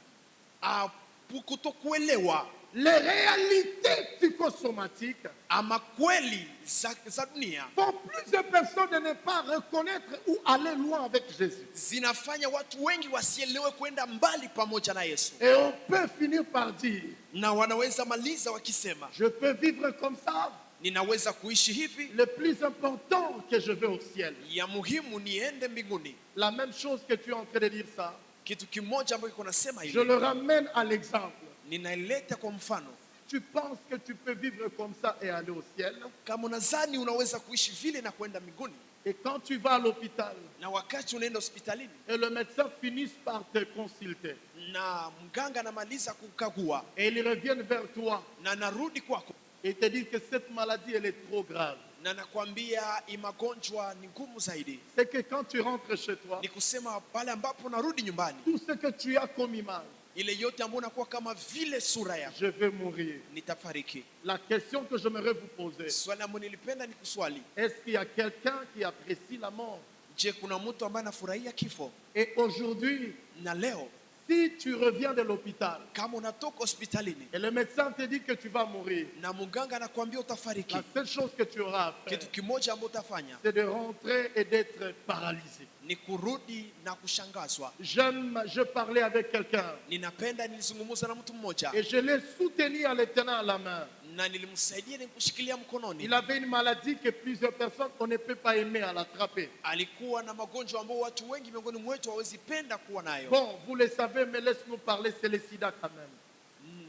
Kutokuelewa les réalités psychosomatiques ama kweli za dunia font plusieurs personnes de ne pas reconnaître ou aller loin avec Jésus. zinafanya watu wengi wasielewe kwenda mbali pamoja na Yesu, Et on peut finir par dire, na wanaweza maliza wakisema, je peux vivre comme ça, ninaweza kuishi hivi, le plus important que je vais au ciel. ya muhimu niende mbinguni. La même chose que tu es en train de dire ça, Kitu kimoja ambacho kiko nasema je hivi, le ramène à l'exemple. ninaileta kwa mfano. Tu penses que tu peux vivre comme ça et aller au ciel, Kama unadhani unaweza kuishi vile na kwenda mbinguni, et quand tu vas à l'hôpital na wakati unaenda hospitalini et le médecin finisse par te consulter na mganga anamaliza kukagua et ils reviennent vers toi na narudi kwako et te disent que cette maladie elle est trop grave, na nakwambia hii magonjwa ni ngumu zaidi, c'est que quand tu rentres chez toi, ni kusema pale ambapo narudi nyumbani, tout ce que tu as comme image, ile yote ambayo inakuwa kama vile sura yako, je vais mourir. nitafariki. La question que j'aimerais vous poser, Swali ambalo nilipenda ni kuswali, est-ce qu'il y a quelqu'un qui apprécie la mort? je, kuna mtu ambaye anafurahia kifo? Et aujourd'hui, Na leo si tu reviens de l'hôpital kama unatoka hospitalini et le médecin te dit que tu vas mourir, na mganga anakuambia utafariki, la seule chose que tu auras à faire, kitu kimoja ambacho utafanya c'est de rentrer et d'être paralysé. ni kurudi na kushangazwa. Je parlais avec quelqu'un Ninapenda nilizungumza na mtu mmoja et je l'ai soutenu en le tenant à la main. na nilimsaidia nikushikilia mkononi. Il avait une maladie que plusieurs personnes, on ne peut pas aimer à l'attraper. Alikuwa na magonjwa ambao watu wengi miongoni mwetu hawezi penda kuwa nayo. Bon, vous le savez, mais laisse-nous parler, c'est le sida quand même.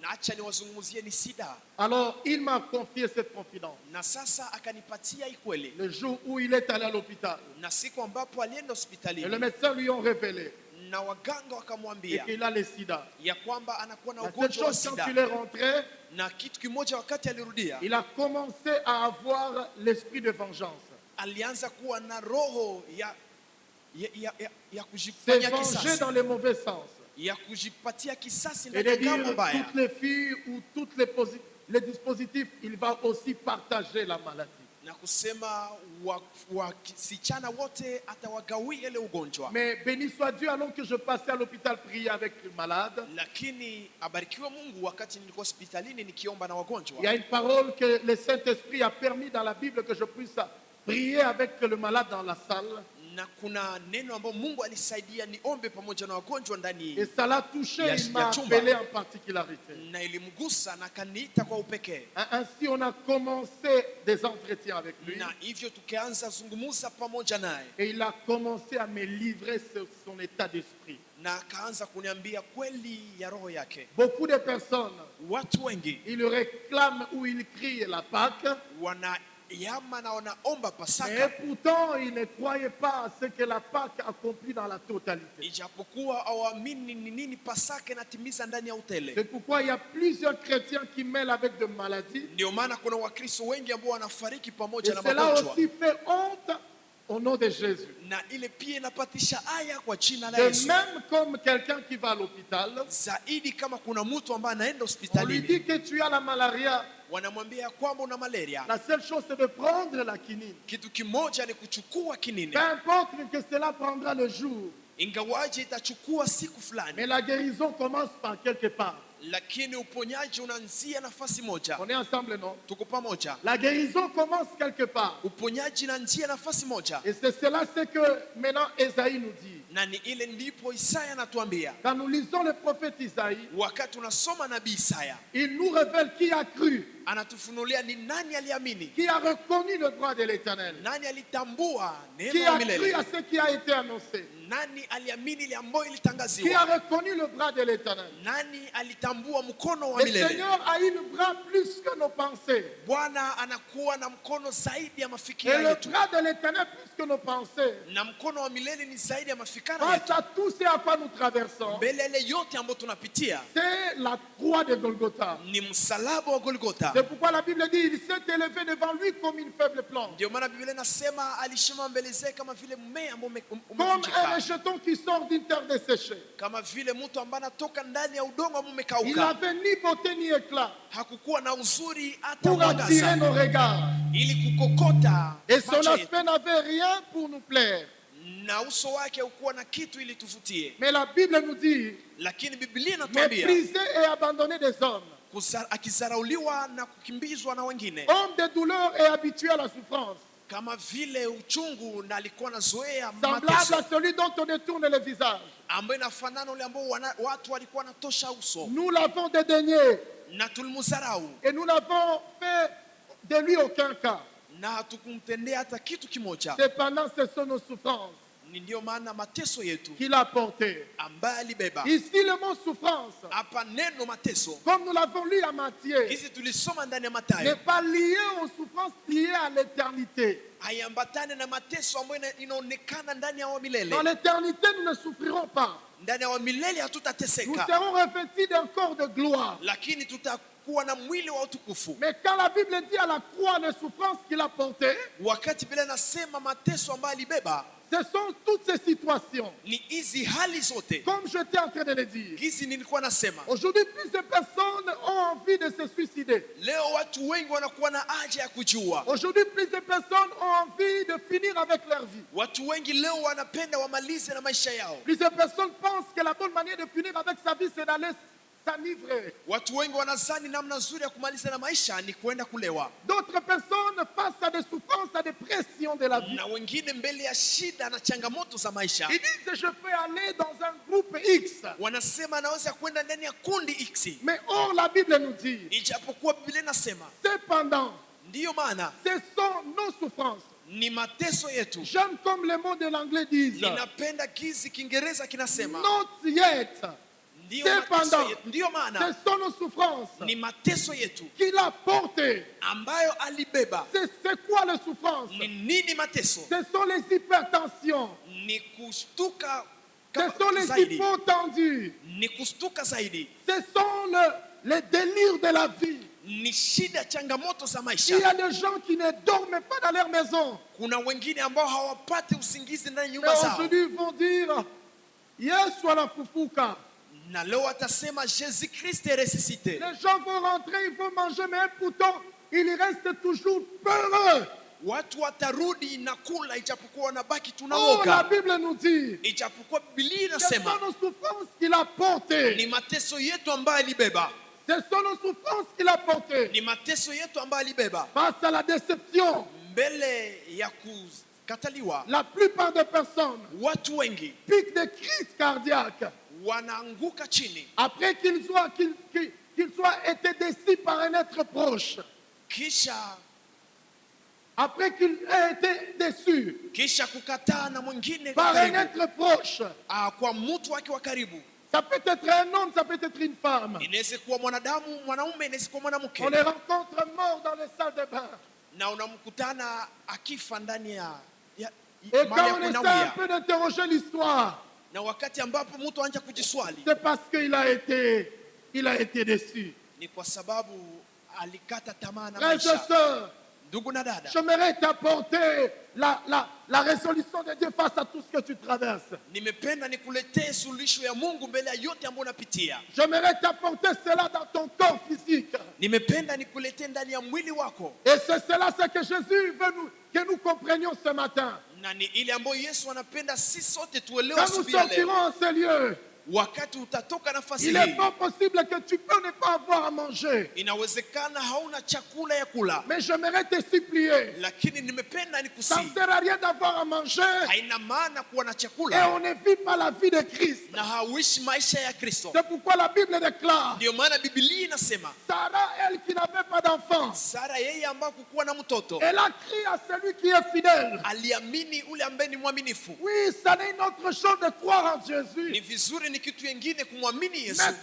Acha niwazungumzie ni sida. Alors, il m'a confié cette confidence. Na sasa akanipatia ikweli. Le jour où il est allé à l'hôpital, Na siku ambapo alienda et le hospitalini médecin lui ont révélé na waganga et wakamwambia qu'il a le sida. ya kwamba anakuwa na La seule ugonjwa wa chose, quand sida. il est rentré, Na kitu kimoja wakati alirudia, il a commencé à avoir l'esprit de vengeance. alianza kuwa na roho ya C'est kujifanya venger kisasi, dans le mauvais sens. ya kujipatia kisasi Et ndani de ya dire jambo baya, toutes les filles ou tous les dispositifs, il va aussi partager la maladie. na kusema wasichana wote atawagawia ile ugonjwa. Mais béni soit Dieu, alors que je passais à l'hôpital prier avec le malade, Lakini abarikiwe Mungu, wakati nilikuwa hospitalini nikiomba na il y wagonjwa, a une parole que le Saint-Esprit a permis dans la Bible que je puisse prier avec le malade dans la salle. na kuna neno ambalo Mungu alisaidia niombe pamoja na wagonjwa ndani, Et ça l'a touché, il m'a Yachumba. appelé en particularité. na ilimgusa na kaniita kwa upekee, Ainsi, on a commencé des entretiens avec lui. na hivyo tukaanza zungumza pamoja naye, Et il a commencé à me livrer sur son état d'esprit. na akaanza kuniambia kweli ya roho yake. Beaucoup de personnes, Watu wengi ils réclament ou ils crient la Pâque, wanayama na wanaomba mais Pasaka, pourtant ils ne croyaient pas à ce que la Pâque accomplit dans la totalité. ijapokuwa hawaamini ni nini Pasaka inatimiza ndani ya utele. C'est pourquoi il y a plusieurs chrétiens qui mêlent avec des maladies. Ndio maana kuna Wakristo wengi ambao wanafariki Et pamoja na cela magonjwa, aussi fait honte au nom de Jésus. na ile pia inapatisha aya kwa jina la De Yesu. même comme quelqu'un qui va à l'hôpital, Zaidi kama kuna mtu ambaye anaenda on lui hospitalini, dit que tu as la malaria. wanamwambia kwamba una malaria, La seule chose c'est de prendre la quinine. kitu kimoja ni kuchukua kinini, Peu importe que cela prendra le jour. ingawaje itachukua siku fulani, Mais la guérison commence par quelque part. lakini uponyaji unaanzia nafasi moja. On est ensemble, non? Tuko pamoja? La guérison commence quelque part. Uponyaji unaanzia nafasi moja, Et c'est cela ce que maintenant Esaïe nous dit. na ni ile ndipo Isaya anatuambia. Quand nous lisons le prophète Isaïe, Wakati unasoma nabii Isaya, il nous révèle qui a cru, anatufunulia ni nani aliamini, qui a reconnu le droit de l'Éternel, nani alitambua neema qui ya a cru milele, à ce qui a été annoncé, nani aliamini ile ambayo qui a ilitangaziwa, reconnu le bras de l'Éternel. nani alitambua mkono wa Le milele. Seigneur a eu le bras plus que nos pensées. Bwana anakuwa na mkono zaidi ya Et mafikira le yetu, bras de l'Éternel plus que nos pensées. na mkono wa milele ni zaidi ya mafikira Face yetu. à tout ce à quoi nous traversons, Mbele ya ile yote ambayo tunapitia c'est la croix de Golgotha. ni msalaba wa Golgotha. C'est pourquoi la Bible dit il s'est élevé devant lui comme une faible plante, Ndio maana Biblia inasema alishima mbele zake kama vile mmea ambao comme un umevunjika, rejeton qui sort d'une terre desséchée. kama vile mtu ambaye anatoka ndani ya udongo ambao Il umekauka. n'avait ni beauté ni éclat Hakukuwa na uzuri hata pour attirer mwangaza, nos regards. ili kukokota Et son macho yetu, aspect n'avait rien pour nous plaire. na uso wake haukuwa na kitu ili tuvutie. Mais la Bible nous dit, Lakini Biblia inatuambia méprisé et abandonné des hommes, akizarauliwa na kukimbizwa na wengine, homme de douleur et habitué à la souffrance, kama vile uchungu, na alikuwa na zoea semblable mateso à celui dont on détourne le visage. ambayo inafanana ule ambao watu walikuwa wanatosha uso, Nous l'avons dédaigné na tulimdharau et nous n'avons fait de lui aucun cas. na hatukumtendea hata kitu kimoja. Cependant, ce sont nos souffrances Ni ndio maana mateso yetu qu'il a portées. ambaye alibeba. Ici, le mot souffrance, Hapa neno mateso comme nous l'avons lu à Matthieu, hizi tulisoma ndani ya n'est Mathayo, pas lié aux souffrances liées à l'éternité. haiambatane na mateso ambayo inaonekana ndani ya wa milele. Dans l'éternité, nous ne souffrirons pas. Ndani ya wa milele Nous hatutateseka, serons revêtus d'un corps de gloire. lakini tutakuwa na mwili wa utukufu. Mais quand la Bible dit à la croix les souffrances qu'il a portées, Wakati Biblia nasema mateso ambayo alibeba, Ce sont toutes ces situations, ni hizi hali zote comme j'étais en train de le dire. gizi nilikuwa nasema. Aujourd'hui, plus de personnes ont envie de se suicider. Leo watu wengi wanakuwa na haja ya kujua. Aujourd'hui, plus de personnes ont envie de finir avec leur vie. Watu wengi leo wanapenda wamalize na maisha yao. Plus de personnes pensent que la bonne manière de finir avec sa vie, c'est d'aller s'enivrer. Watu wengi wanazani namna nzuri ya kumaliza na maisha ni kwenda kulewa. D'autres personnes, face à des souffrances, à des pressions de la vie, Na wengine mbele ya shida na changamoto za maisha ils disent je peux aller dans un groupe X. wanasema naweza kwenda ndani ya kundi X. Mais or, la Bible nous dit, Ijapokuwa Biblia inasema, cependant, ndiyo maana ce sont nos souffrances. ni mateso yetu. J'aime comme les mots de l'anglais disent, Ninapenda kizi Kiingereza kinasema, not yet. ndiyo mateso Cependant, yetu. Ndiyo ce maana sont nos souffrances ni mateso yetu qu'il a portées. ambayo alibeba. C'est quoi les souffrances? Ni nini mateso? Ce sont les hypertensions. Ni kustuka Ce sont les zaidi. hypotendus. Ni kustuka zaidi. Ce sont les délires de la vie. Ni shida, changamoto za Il y maisha. a des gens qui ne dorment pas dans leur maison. Kuna wengine ambao hawapati usingizi ndani ya Mais nyumba zao, aujourd'hui, ils vont dire, Yesu anafufuka. na leo atasema Jésus Christ est ressuscité. Les gens vont rentrer, ils vont manger, mais pourtant, ils restent toujours peureux. Watu watarudi na kula, ijapokuwa wanabaki Oh, la tunaoga. Bible nous dit, Ijapokuwa Biblia ce sont inasema nos souffrances qu'il a portées. ni mateso yetu ambayo alibeba. Ce sont nos souffrances qu'il a portées. Ni mateso yetu ambayo alibeba. Face à la déception, Mbele ya kukataliwa, la plupart des personnes watu wengi piquent des crises cardiaques wanaanguka chini après qu'ils soient été déçus par un être proche. kisha Après qu'ils aient été déçus kukataa na mwingine par kwa un karibu. être proche. Kwa mtu wake wa karibu. Ça peut être un homme, ça peut être une femme. Inaweza kuwa mwanadamu, mwanaume, inaweza kuwa mwanamke. On les rencontre morts dans les salles de bain. Na unamkutana akifa ndani ya Et mahali quand ya on essaie un kunawia. peu d'interroger l'histoire, Na wakati ambapo mtu anja kujiswali, c'est parce qu'il a été déçu. ni kwa sababu alikata tamaa na Frères et maisha. sœurs, Ndugu na dada, j'aimerais t'apporter la résolution de Dieu face à tout ce que tu traverses. nimependa nikuletee suluhisho ya Mungu mbele ya yote ambayo unapitia. J'aimerais t'apporter cela dans ton corps physique. Nimependa nikuletee ndani ya mwili wako. Et c'est cela ce que Jésus veut que nous comprenions ce matin. Na ni ile ambayo Yesu anapenda sisi sote tuelewe Quand nous asubuhi ya sortirons leo. en ces lieux, Wakati utatoka nafasi il est hii, fort possible que tu peux ne pas avoir à manger. inawezekana hauna chakula ya kula, Mais j'aimerais te supplier. lakini nimependa Ça ne nikusihi, sert à rien d'avoir à manger haina maana kuwa na et chakula on ne vit pas la vie de Christ. na hauishi maisha ya Kristo. C'est pourquoi la Bible déclare, Ndio maana Biblia inasema Sarah, elle qui n'avait pas d'enfant, Sara, yeye ambaye kukuwa na mtoto, elle a crié à celui qui est fidèle. aliamini ule ambaye ni mwaminifu. Oui, ça n'est une autre chose de croire en Ni Jésus, vizuri, ni kitu kingine kumwamini Yesu, mais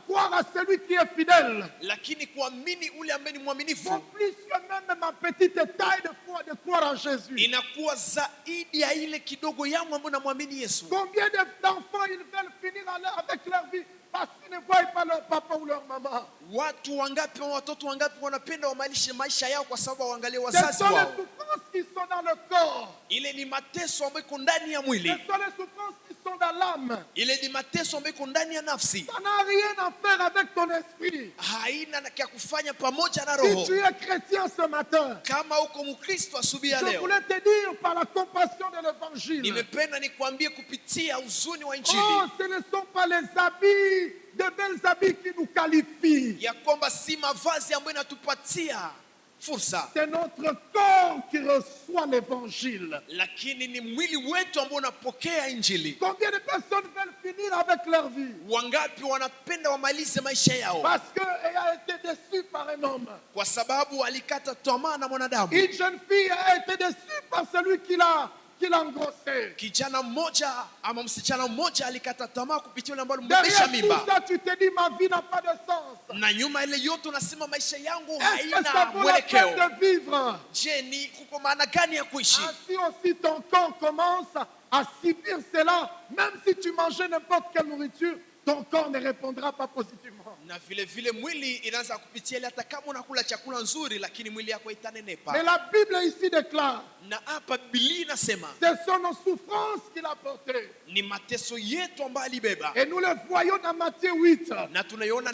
croire à celui qui est fidèle. lakini kuamini ule ambaye ni mwaminifu Vaut plus que même ma petite taille de croire en Jésus. inakuwa zaidi ya ile kidogo yangu ambayo namwamini Yesu. Combien d'enfants ils veulent finir avec leur vie parce qu'ils ne voient pas leur papa ou leur maman. Watu wangapi, watoto wangapi wanapenda wamalishe maisha yao kwa sababu waangalie Ce wazazi sont les wao. souffrances qui sont dans le corps. Ile ni mateso ambayo iko ndani ya mwili, Ce sont les souffrances qui sont dans l'âme. ile ni mateso ambayo iko ndani ya nafsi, Ça n'a rien à faire avec ton esprit. haina ya kufanya pamoja na Si roho. tu es chrétien ce matin, Kama uko Mkristo asubuhi ya je leo, voulais te dire par la compassion de l'évangile. nimependa nikwambie kupitia huzuni wa Injili Oh, ce ne sont pas les habits, de belles habits qui nous qualifient. ya kwamba si mavazi ambayo inatupatia fursa, C'est notre corps qui reçoit l'évangile. lakini ni mwili wetu ambao unapokea Injili. Combien de personnes veulent finir avec leur vie Wangapi wanapenda wamalize maisha yao parce qu'elle a été déçue par un homme? kwa sababu alikata tamaa na mwanadamu. Une jeune fille a été déçue par celui qui l'a engrossée. Kijana mmoja ama msichana mmoja alikata tamaa kupitia yule ambaye alimbebesha Derrière tout mimba, ça, tu te dis, ma vie n'a pas de sens. na nyuma ile yote unasema maisha yangu Est-ce que ça haina vaut la peine mwelekeo. de vivre? Je, ni kuko maana gani ya kuishi? Ainsi aussi ton corps commence à subir cela, même si tu mangeais n'importe quelle nourriture, ton corps ne répondra pas positivement. Na vile vile mwili inaanza kupitia ile, hata kama unakula chakula nzuri lakini mwili yako itanenepa. Mais la Bible ici déclare, Na hapa Biblia inasema ce sont nos souffrances qu'il a portées. ni mateso yetu ambayo alibeba, Et nous le voyons dans Matthieu 8. na tunaiona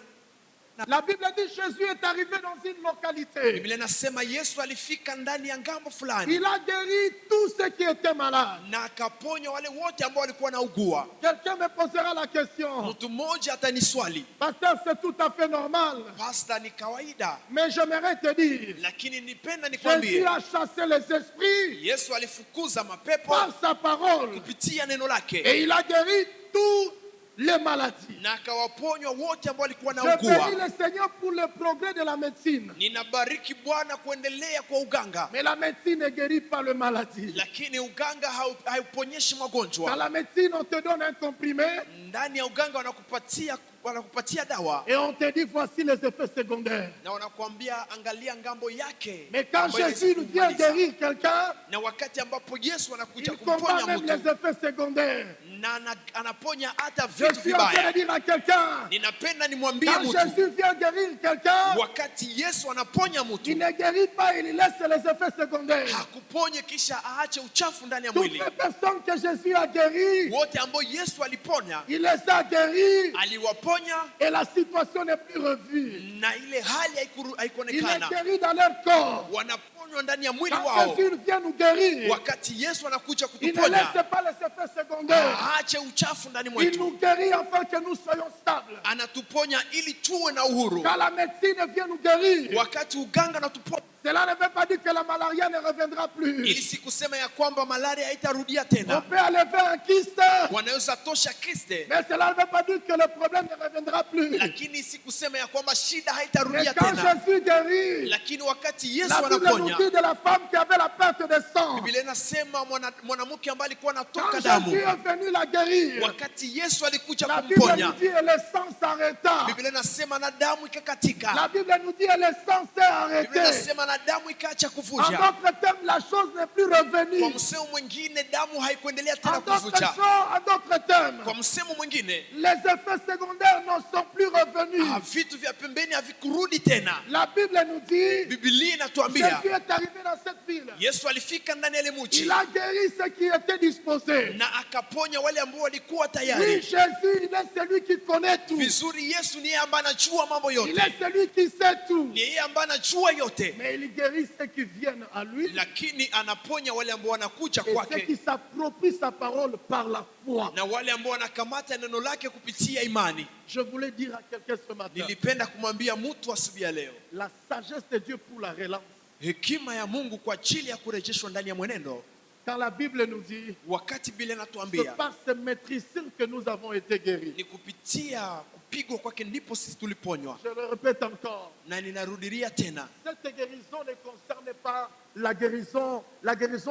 La Bible dit que Jésus est arrivé dans une localité. Biblia inasema Yesu alifika ndani ya ngambo fulani Il a guéri tous ceux qui étaient malades. na akaponya wale wote ambao walikuwa naugua. Quelqu'un me posera la question, Mtu mmoja ataniswali, pasteur, c'est tout à fait normal. pasta, ni kawaida, Mais j'aimerais te dire, lakini nipenda Jésus nikwambie a chassé les esprits Yesu alifukuza mapepo par sa parole. kupitia neno lake Et il a guéri toutes les maladies. na akawaponywa wote ambao walikuwa Je bénis naugua. le Seigneur pour le progrès de la médecine. Ninabariki Bwana kuendelea kwa uganga, Mais la médecine ne guérit pas le maladie. lakini uganga hauponyeshi Dans magonjwa. la médecine, on te donne un comprimé Ndani ya uganga wanakupatia dawa et on te dit voici les effets secondaires. na wanakuambia angalia ngambo yake. Mais quand ambayo Jésus inaweza vient kumaliza. guérir quelqu'un, Na wakati ambapo Yesu anakuja il combat kumponya même les mtu effets secondaires. na anaponya hata Je vitu suis en train de vibaya. dire à quelqu'un, Ninapenda nimwambie quand mtu, Jésus vient guérir quelqu'un, wakati Yesu anaponya il mtu ne guérit pas, il laisse les effets secondaires. hakuponye kisha aache uchafu ndani ya Toutes mwili. les personnes que Jésus a guéries, Wote ambao Yesu aliponya il les a guéris aliwaponya et la situation n'est plus revue. na ile hali Il est haikuonekana. guéri dans leur corps. Wanaponywa ndani ya mwili Quand wao. Jésus vient nous guérir, Wakati Yesu anakuja il ne kutuponya laisse pas les effets secondaires. aache uchafu ndani Il mwetu, nous guérit afin que nous soyons stables. anatuponya ili tuwe na uhuru. Quand la médecine vient nous guérir, Wakati uganga anatuponya, cela ne veut pas dire que la malaria ne reviendra ili plus. si kusema ya kwamba malaria haitarudia On tena. peut enlever un kyste, Wanaweza tosha kiste, mais cela ne veut pas dire que le problème ne reviendra plus. lakini si kusema ya kwamba shida Mais haitarudia quand tena. Jésus guérit, Lakini wakati Yesu la Bible nous anaponya, dit de la femme qui avait la perte de sang. Biblia inasema mwanamke ambaye alikuwa Quand anatoka Jésus damu, est venu la guérir, wakati Yesu alikuja la Bible nous kumponya, dit et le sang s'arrêta. Biblia inasema na damu ikakatika. La Bible nous dit et le sang s'est arrêté. Biblia inasema na damu ikaacha En kuvuja. d'autres termes, la chose n'est plus Kwa revenue. msemo mwingine, damu haikuendelea tena En d'autres kuvuja. termes, Kwa msemo mwingine, les effets secondaires ne sont plus revenus. vitu vya pembeni havikurudi tena. La Bible nous dit, Biblia inatuambia Jésus est arrivé dans cette ville. Yesu alifika ndani ya ile mji Il a guéri ceux qui étaient disposés. na akaponya wale ambao walikuwa Oui, tayari. Jésus, il est celui qui connaît tout. Vizuri, Yesu ni yeye ambaye anajua mambo Il yote, est celui qui sait tout. ni yeye ambaye anajua yote, Mais il guérit ceux qui viennent à lui lakini anaponya wale ambao wanakuja et ceux kwake qui s'approprient sa parole par la foi. na wale ambao wanakamata neno lake kupitia imani. Je voulais dire à quelqu'un ce matin, Nilipenda kumwambia mtu asubuhi ya leo, la sagesse de Dieu pour la relance. hekima ya Mungu kwa ajili ya kurejeshwa ndani ya mwenendo. Quand la Bible nous dit, Wakati Biblia c'est inatuambia par ces maîtrisures que nous avons été guéris. ni kupitia kupigwa kwake ndipo sisi tuliponywa, Je le répète encore, na ninarudilia tena, cette guérison ne concerne pas la guérison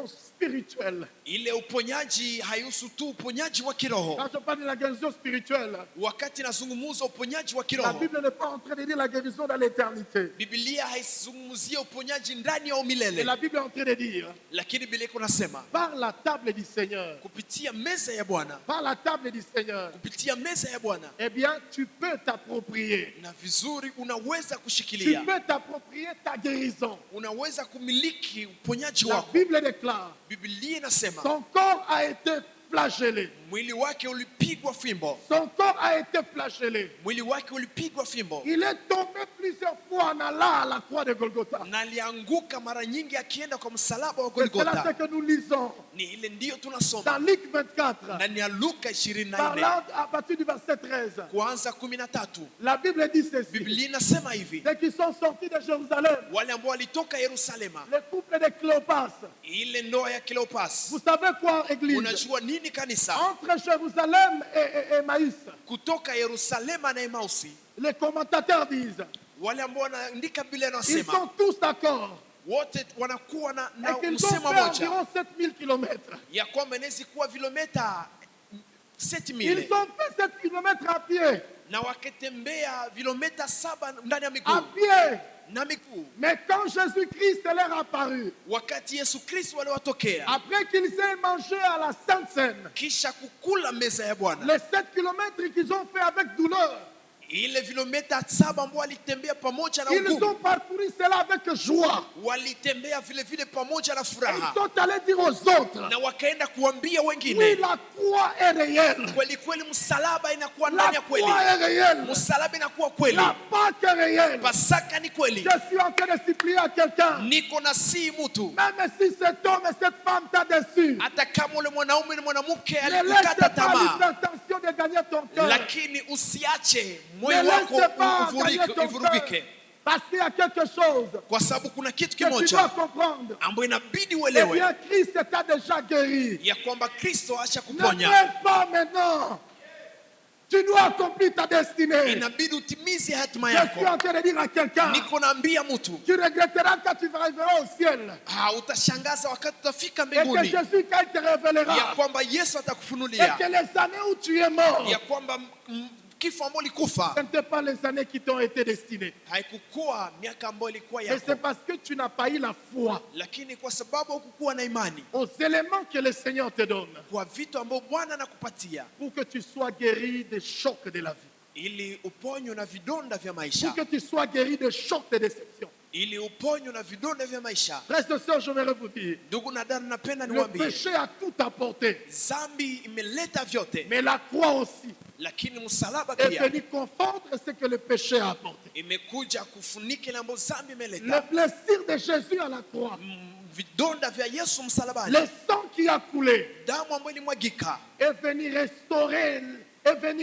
spirituelle. ile uponyaji haihusu tu uponyaji wa kiroho. Quand je parle de la guérison spirituelle, Wakati nazungumza uponyaji wa la kiroho, Bible n'est pas en train de dire la guérison dans l'éternité. Biblia haizungumzie uponyaji ndani ya Et umilele, la Bible est en train de dire, lakini Biblia kunasema par la table du Seigneur, kupitia meza ya Bwana, par la table du Seigneur, kupitia meza ya Bwana, eh bien, tu peux t'approprier. na vizuri unaweza Tu kushikilia, peux t'approprier ta guérison. unaweza kumiliki uponyaji La wako. Bible déclare, Biblia inasema son corps a été flagellé. mwili wake ulipigwa fimbo, Son corps a été flagellé. mwili wake ulipigwa fimbo, Il est tombé plusieurs fois en allant à la croix de Golgotha. na alianguka mara nyingi akienda kwa msalaba wa C'est cela Golgotha. ce que nous lisons Ni ile ndiyo dans tunasoma Luc 24, ndani ya Luka 24 parlant à partir du verset 13. kuanza 13. La Bible dit ceci. Biblia inasema hivi, Ceux qui sont sortis de Jérusalem, wale ambao walitoka Yerusalema, le couple de Cléopas. ile ndoa ya Kleopas. Vous savez quoi, Église? Unajua nini kanisa? Entre Jérusalem et Emmaüs, Kutoka Yerusalema na Emausi, les commentateurs disent, wale ambao wanaandika Biblia ils wanasema sont tous d'accord wote wanakuwa na et qu'ils ont msemo fait moja environ 7000 kilomètres. ya kwamba inaweza kuwa kilomita Ils 7000. ont fait 7 kilomètres à pied. na wakatembea vilomita 7 ndani ya à miguu pied. na miguu. Mais quand Jésus-Christ leur apparut, Wakati Yesu Kristo aliwatokea, après qu'ils aient mangé à la Sainte Seine, kisha kukula meza ya Bwana, les 7 kilomètres qu'ils ont fait avec douleur, ile vilomita 7 ambao walitembea pamoja na ils ugumu, ont parcouru cela avec joie. walitembea vile vile pamoja na Et furaha, ils sont allés dire aux autres, na wakaenda kuambia oui, wengine, la croix est réelle. kweli kweli msalaba inakuwa La ndani ya kweli, croix est réelle. msalaba inakuwa kweli, La Pâque est réelle. Pasaka ni kweli. Je suis en train de supplier à quelqu'un, Niko na si mtu, même si cet homme et cette femme t'a déçu, hata kama ule mwanaume na mwanamke ne laisse alikukata pas tamaa, l'intention de gagner ton cœur. lakini usiache Ne moyo wako laisse pas gagner ton ivurugike, cœur. Parce qu'il y a quelque chose kwa sababu kuna kitu que tu dois kimoja comprendre. ambayo inabidi Eh uelewe, bien, Christ t'a déjà guéri. ya kwamba Kristo acha Ne kuponya. pleure pas maintenant. Tu dois accomplir ta destinée. Inabidi utimize hatima Je suis yako. en train de dire à quelqu'un, Niko naambia mtu, tu regretteras quand tu arriveras au ciel. utashangaza wakati utafika Et que mbinguni, Jésus, quand il te ya révélera, kwamba Yesu et atakufunulia que les années où tu es mort, ya kwamba kifo ambao ulikufa ce n'étaient pas les années qui t'ont été destinées. haikukuwa miaka ambayo ilikuwa Et c'est yako, parce que tu n'as pas eu la foi lakini kwa sababu hukukuwa na imani aux éléments que le Seigneur te donne kwa vitu ambavyo Bwana anakupatia pour que tu sois guéri des chocs de la vie, ili uponywe na vidonda vya pour maisha, que tu sois guéri des chocs de déception. ili uponywe na vidonda vya maisha. Frères et sœurs, je vais vous dire, Ndugu na dada, napenda le niwaambie, péché a tout apporté, zambi imeleta vyote, mais la croix aussi lakini msalaba est pia venue confondre ce que le péché a apporté. imekuja kufunika ile ambayo zambi Le imeleta. blessure de Jésus à la croix, Vidonda vya Yesu msalabani, le sang qui a coulé, damu ambayo ilimwagika est venu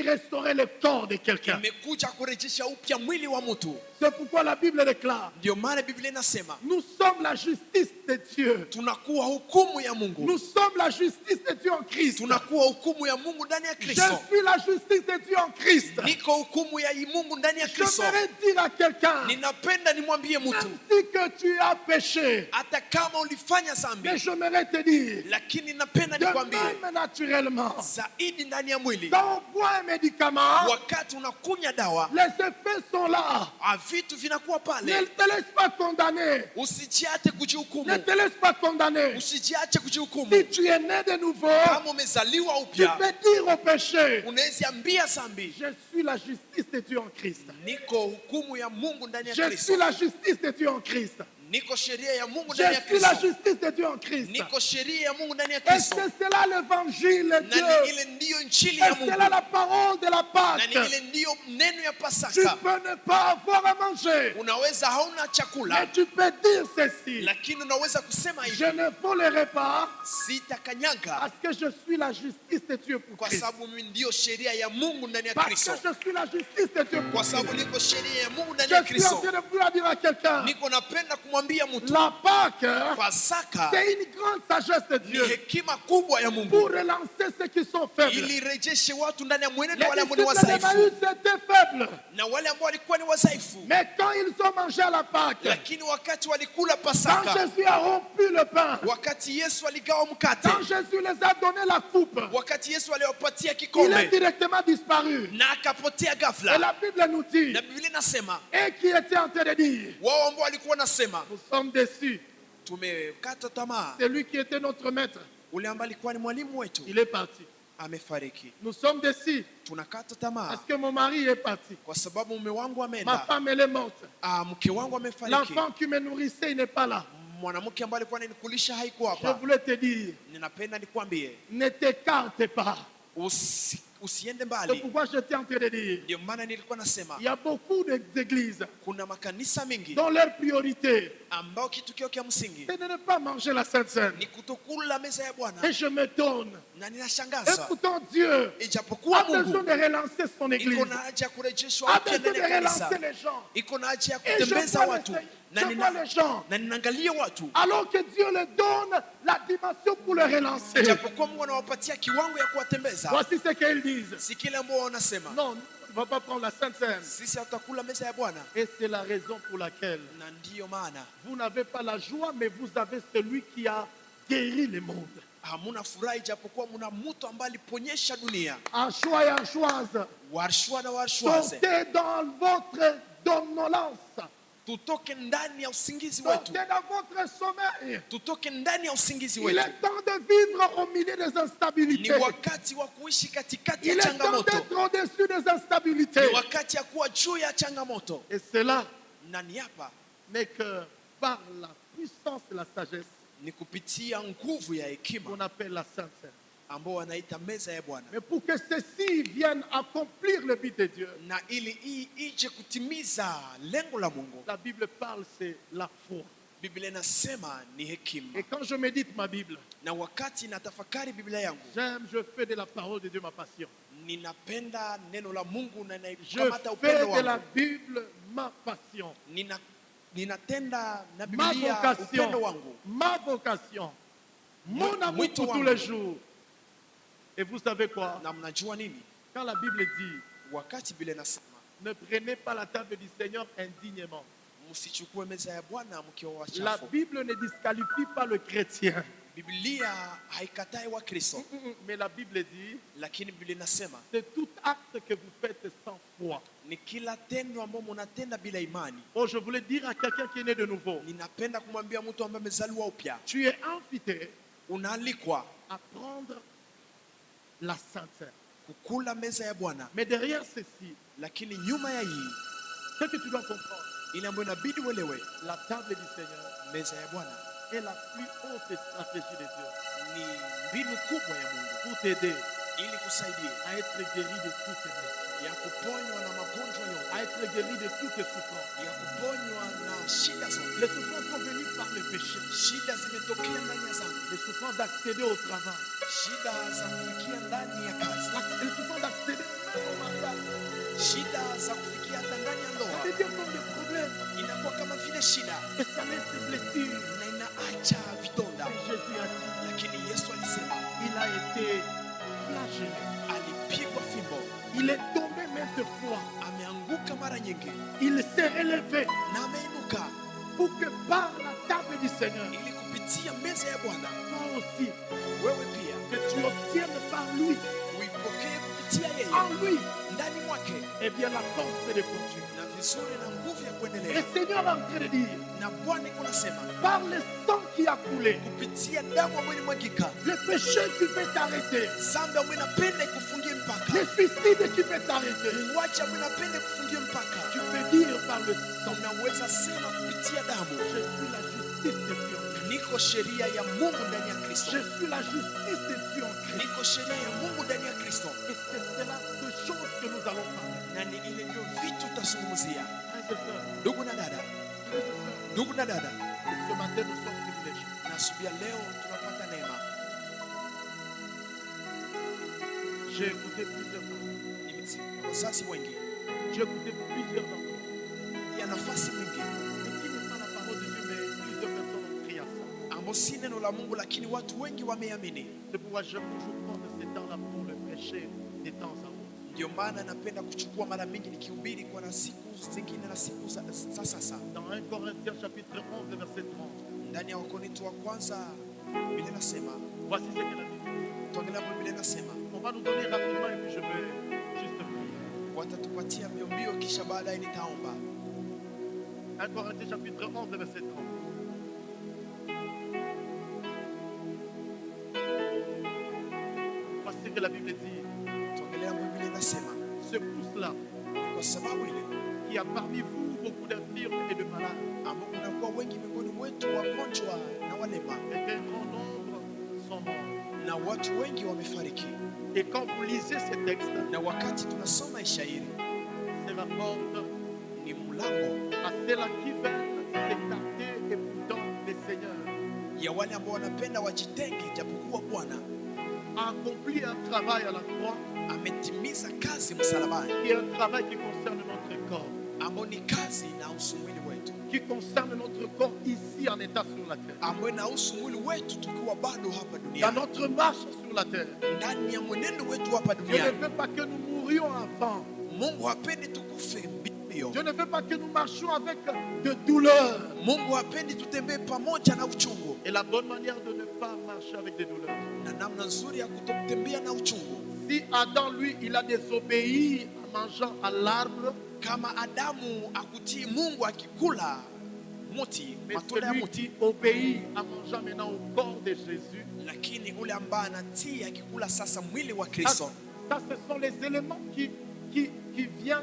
restaurer le corps de quelqu'un. imekuja kurejesha upya mwili wa mtu. C'est pourquoi la Bible déclare, Ndio maana Biblia inasema nous sommes la justice de Dieu. tunakuwa hukumu ya Mungu, Nous sommes la justice de Dieu en Christ. tunakuwa hukumu ya Mungu ndani ya Je Kristo. suis la justice de Dieu en Christ. Niko hukumu ya Mungu ndani ya Kristo. J'aimerais dire à quelqu'un, Ninapenda nimwambie mtu, même si que tu as péché, hata kama ulifanya zambi, mais j'aimerais te dire, lakini napenda de nikwambie même naturellement, zaidi ndani ya mwili, quand on boit un médicament, wakati unakunya dawa, les effets sont là. vitu vinakuwa Ne pale. te laisse pas condamner. Usijiache Ne kujihukumu, te laisse pas condamner. usijiache kujihukumu. Si tu es né de nouveau, Kama umezaliwa tu upya, peux dire au péché, unaweza ambia zambi, je suis la justice de Dieu en Christ. niko hukumu ya Mungu ndani ya Je suis Kristo, la justice de Dieu en Christ. niko sheria ya Mungu Je ndani ya suis la Kristo, justice de Dieu en Christ. niko sheria ya Mungu ndani ya Et Kristo, c'est cela l'évangile de na Dieu. ni ile ndiyo injili Et ya c'est là Mungu, la parole de la na Pâque. ni ile ndiyo neno ya Tu Pasaka. peux ne pas avoir à manger, Unaweza hauna mais chakula, tu peux dire ceci. lakini unaweza kusema Je hivi, ne volerai pas sitakanyaga, parce que je suis la justice de Dieu pour kwa Christ. sababu mimi ndiyo sheria ya Mungu ndani ya Parce que Kristo, je suis la justice de Dieu pour kwa Christ. sababu niko sheria ya Mungu ndani Je ya suis en Kristo. train de vouloir dire à quelqu'un, Niko napenda kumwambia mtu, la Pâque, Pasaka c'est une grande sagesse de ni Dieu hekima kubwa ya Mungu pour relancer ceux qui sont faibles. ili irejeshe watu ndani ya Les mwenendo, wale ambao ni disciples de wadhaifu Emmaüs étaient faibles. na wale ambao walikuwa ni wadhaifu, Mais quand ils ont mangé à la Pâque, lakini wakati walikula quand Pasaka, Jésus a rompu le pain, wakati Yesu aligawa mkate, quand Jésus les a donné la coupe, wakati Yesu aliwapatia il est kikombe directement disparu. na akapotea Et ghafla, la Bible nous dit, na Biblia inasema et qui était en train de dire, wao ambao walikuwa nasema nous sommes déçus. tumekata tamaa, C'est lui qui était notre maître. ule ambaye alikuwa ni mwalimu wetu Il est parti. amefariki. Nous sommes déçus Tunakata tamaa parce que mon mari est parti. kwa sababu mume wangu Ma ameenda, femme, elle est morte. mke wangu amefariki, L'enfant qui me nourrissait, il n'est pas là. mwanamke ambaye alikuwa ananikulisha haiko Je hapa. voulais te dire, Ninapenda nikwambie ne t'écarte pas. usiende C'est mbali. pourquoi je t'ai en train de dire, Ndio maana nilikuwa nasema il y a beaucoup d'églises kuna makanisa mengi dont leur priorité, ambao kitu kio kia msingi c'est de ne pas manger la Sainte Seine. ni kutokula meza ya Bwana, Et je m'étonne. na Et ninashangaza pourtant, Dieu ijapokuwa a besoin Mungu de relancer son église, iko na haja ya kurejeshwa a upya besoin ndani de ya kanisa, relancer les gens. iko na haja ya Et je kutembeza vois watu, na je vois les gens, na ninaangalia watu, alors que Dieu leur donne la dimension pour les relancer. ijapokuwa Mungu anawapatia kiwango ya kuwatembeza. Voici ce qu'ils disent. Si kile ambao wanasema Non, on ne va pas prendre la Sainte Seine. sisi hatutakula meza ya Bwana, Et c'est la raison pour laquelle na ndiyo maana vous n'avez pas la joie, mais vous avez celui qui a guéri le monde. hamuna furaha ijapokuwa muna mtu ambaye aliponyesha dunia. Anchois et anchoises, Warshwa na warshwaze, sortez dans votre somnolence. tutoke ndani ya usingizi wetu, Sortez dans votre sommeil. tutoke ndani ya usingizi Il wetu. est temps de vivre au milieu des Ni instabilités. wakati wa kuishi katikati Il ya est temps changamoto. d'être au-dessus des instabilités. Ni wakati ya kuwa juu ya changamoto. Et c'est là, Na ni hapa mais que par la puissance de la sagesse, ni kupitia nguvu ya qu'on hekima appelle la Sainte Seine. ambao wanaita meza ya Bwana. Mais pour que ceci vienne accomplir le but de Dieu, Na ili hii ije kutimiza lengo la Mungu, la Bible parle, c'est la foi. Biblia inasema ni hekima. Et quand je médite ma Bible, Na wakati natafakari Biblia yangu, je fais de la parole de Dieu ma passion. ninapenda neno la Mungu na Je naikamata fais upendo de la wangu. Bible ma passion. Ninatenda na Ma Biblia vocation. upendo wangu. Ma vocation. Mon amour Mwito pour tous wangu. les jours. Et vous savez quoi? Na mnajua nini? Quand la Bible dit, Wakati Biblia inasema ne prenez pas la table du Seigneur indignement. msichukue meza ya Bwana mkiwa La wachafu. Bible ne disqualifie pas le chrétien. Biblia haikatai wa Kristo, Mais la Bible dit, lakini Biblia inasema c'est tout acte que vous faites sans foi. ni kila tendo ambalo mnatenda bila imani. Oh, je voulais dire à quelqu'un qui est né de nouveau, Ninapenda kumwambia mtu ambaye amezaliwa upya, tu es invité unaalikwa à prendre la Sainte Seine. kukula meza ya Bwana, Mais derrière ceci, lakini nyuma ya hii ce que tu dois comprendre, ile ambayo inabidi uelewe, la table du Seigneur meza ya Bwana est la plus haute stratégie de Dieu ni mbinu kubwa ya Mungu pour t'aider ili kusaidia à être guéri de toutes tes blessures, ya kuponywa na magonjwa à yote, être guéri de toutes tes souffrances. ya kuponywa na shida zote. Les souffrances sont venues par le péché, Shida zimetokea ndani ya dhambi, les souffrances d'accéder au travail, shida za kufikia ndani ya kazi, les souffrances d'accéder même au mariage. shida za kufikia hata ndani ya Ça ndoa. devient comme des problèmes Inakuwa kama vile shida et ça laisse des blessures. na inaacha vidonda, Et Jésus a dit, lakini Yesu alisema il a été flagellé, alipigwa fimbo, il est tombé maintes fois, ameanguka mara nyingi il s'est élevé na ameinuka, pour que par la table du Seigneur, ili kupitia meza ya Bwana toi aussi, wewe pia que tu obtiennes par lui, uipokee kupitia yeye en lui, ndani mwake, eh bien la force de continuer. na vizuri na nguvu ya Et kuendelea. le Seigneur est en train de dire, Na Bwana kunasema par le sang qui a coulé, kupitia damu ambayo ilimwagika, le péché qui peut t'arrêter, dhambi ambayo inapenda ikufungie mpaka, le suicide qui peut t'arrêter, uwaji ambayo inapenda ikufungie mpaka, tu peux dire par le sang, unaweza sema kupitia damu, je suis la justice de Dieu. niko sheria ya Mungu ndani ya Je Kristo, suis la justice de Dieu en Christ. niko sheria ya Mungu ndani ya Kristo. Et c'est cela de choses que nous allons parler. Na ni ile ndio vitu tutazungumzia. Frères et sœurs, Ndugu na dada, frères et sœurs, ndugu na dada, ce matin nous sommes privilégiés. na asubuhi ya leo tunapata neema. J'ai écouté plusieurs fois. Nimesikia wazazi wengi J'ai écouté plusieurs enfants. ya nafasi mingi Et qui n'est pas la parole de Dieu, mais plusieurs personnes ont crié à ça. ambao si neno la Mungu, lakini watu wengi wameamini. C'est pourquoi j'aime toujours prendre ces temps-là pour le prêcher de temps à autre. Ndio maana napenda kuchukua mara mingi nikihubiri kwa na siku zingine na siku za sasa. Dans 1 Corinthiens chapitre 11, verset 30, Ndani ya Wakorintho wa kwanza Biblia inasema, voici ce que la Bible dit. tuangalia Biblia inasema, On va nous donner rapidement et puis je vais juste prier. watatupatia mbio kisha baadaye nitaomba. 1 Corinthiens chapitre 11, verset 30. Voici ce que la Bible dit. Tuangalia Biblia inasema, Ce pouce-là, kwa sababu ile qui a parmi vous beaucoup d'infirmes et de malades, ambao kunakuwa wengi miongoni mwetu wagonjwa na walema, et qu'un grand nombre sont morts. na watu wengi wamefariki. Et quand vous lisez ces textes, Na wakati tunasoma hii shairi, ça rapporte ni mlango à ceux-là qui veulent s'écarter et pourtant le Seigneur ya wale ambao wanapenda wajitenge, japokuwa Bwana a accompli un travail à la croix ametimiza kazi msalabani, qui est un travail qui concerne notre corps, ambao ni kazi inahusu mwili wetu, qui concerne notre corps ici en état sur la terre, ambao inahusu mwili wetu tukiwa bado hapa dans duniani, notre marche sur la terre. ndani ya mwenendo wetu hapa Dieu ne duniani. veut pas que nous mourions avant. Mungu hapendi tukufe mbio. Dieu ne veut pas que nous marchions avec de douleurs. Mungu hapendi tutembee pamoja na uchungu, Et la bonne manière de ne pas marcher avec des douleurs, namna nzuri ya kutotembea na uchungu. Si Adam, lui, il a désobéi en mangeant à l'arbre, Kama Adamu akutii Mungu akikula muti, mais matunda ya celui muti, qui obéit en mangeant maintenant au corps de Jésus, lakini ule ambaye anatii akikula sasa mwili wa ça, Kristo, ça, ce sont les éléments qui viennent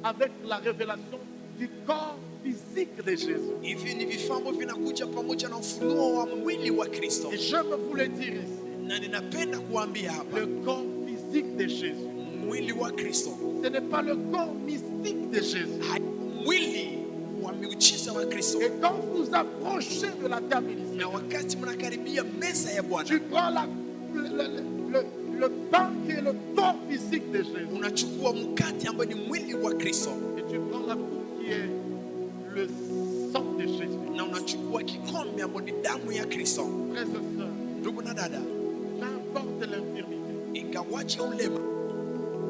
avec la révélation du corps physique de Jésus. hivi ni vifaa ambavyo vinakuja pamoja na ufunuo wa mwili wa Kristo. Et je veux vous le dire ici, Na ninapenda kuambia hapa, le corps physique de Jésus, mwili wa Kristo, ce n'est pas le corps mystique de Jésus. mwili wa miujiza wa Kristo. Et quand vous vous approchez de la table du Na Seigneur, wakati mnakaribia meza ya Bwana, tu prends le pain qui est le corps physique de Jésus. unachukua mkate ambao ni mwili wa Kristo, Et tu prends la coupe qui est le sang de Jésus. na unachukua kikombe ambao ni damu ya Kristo. Frères et sœurs, Ndugu na dada, qu'importe l'infirmité ingawaje ulema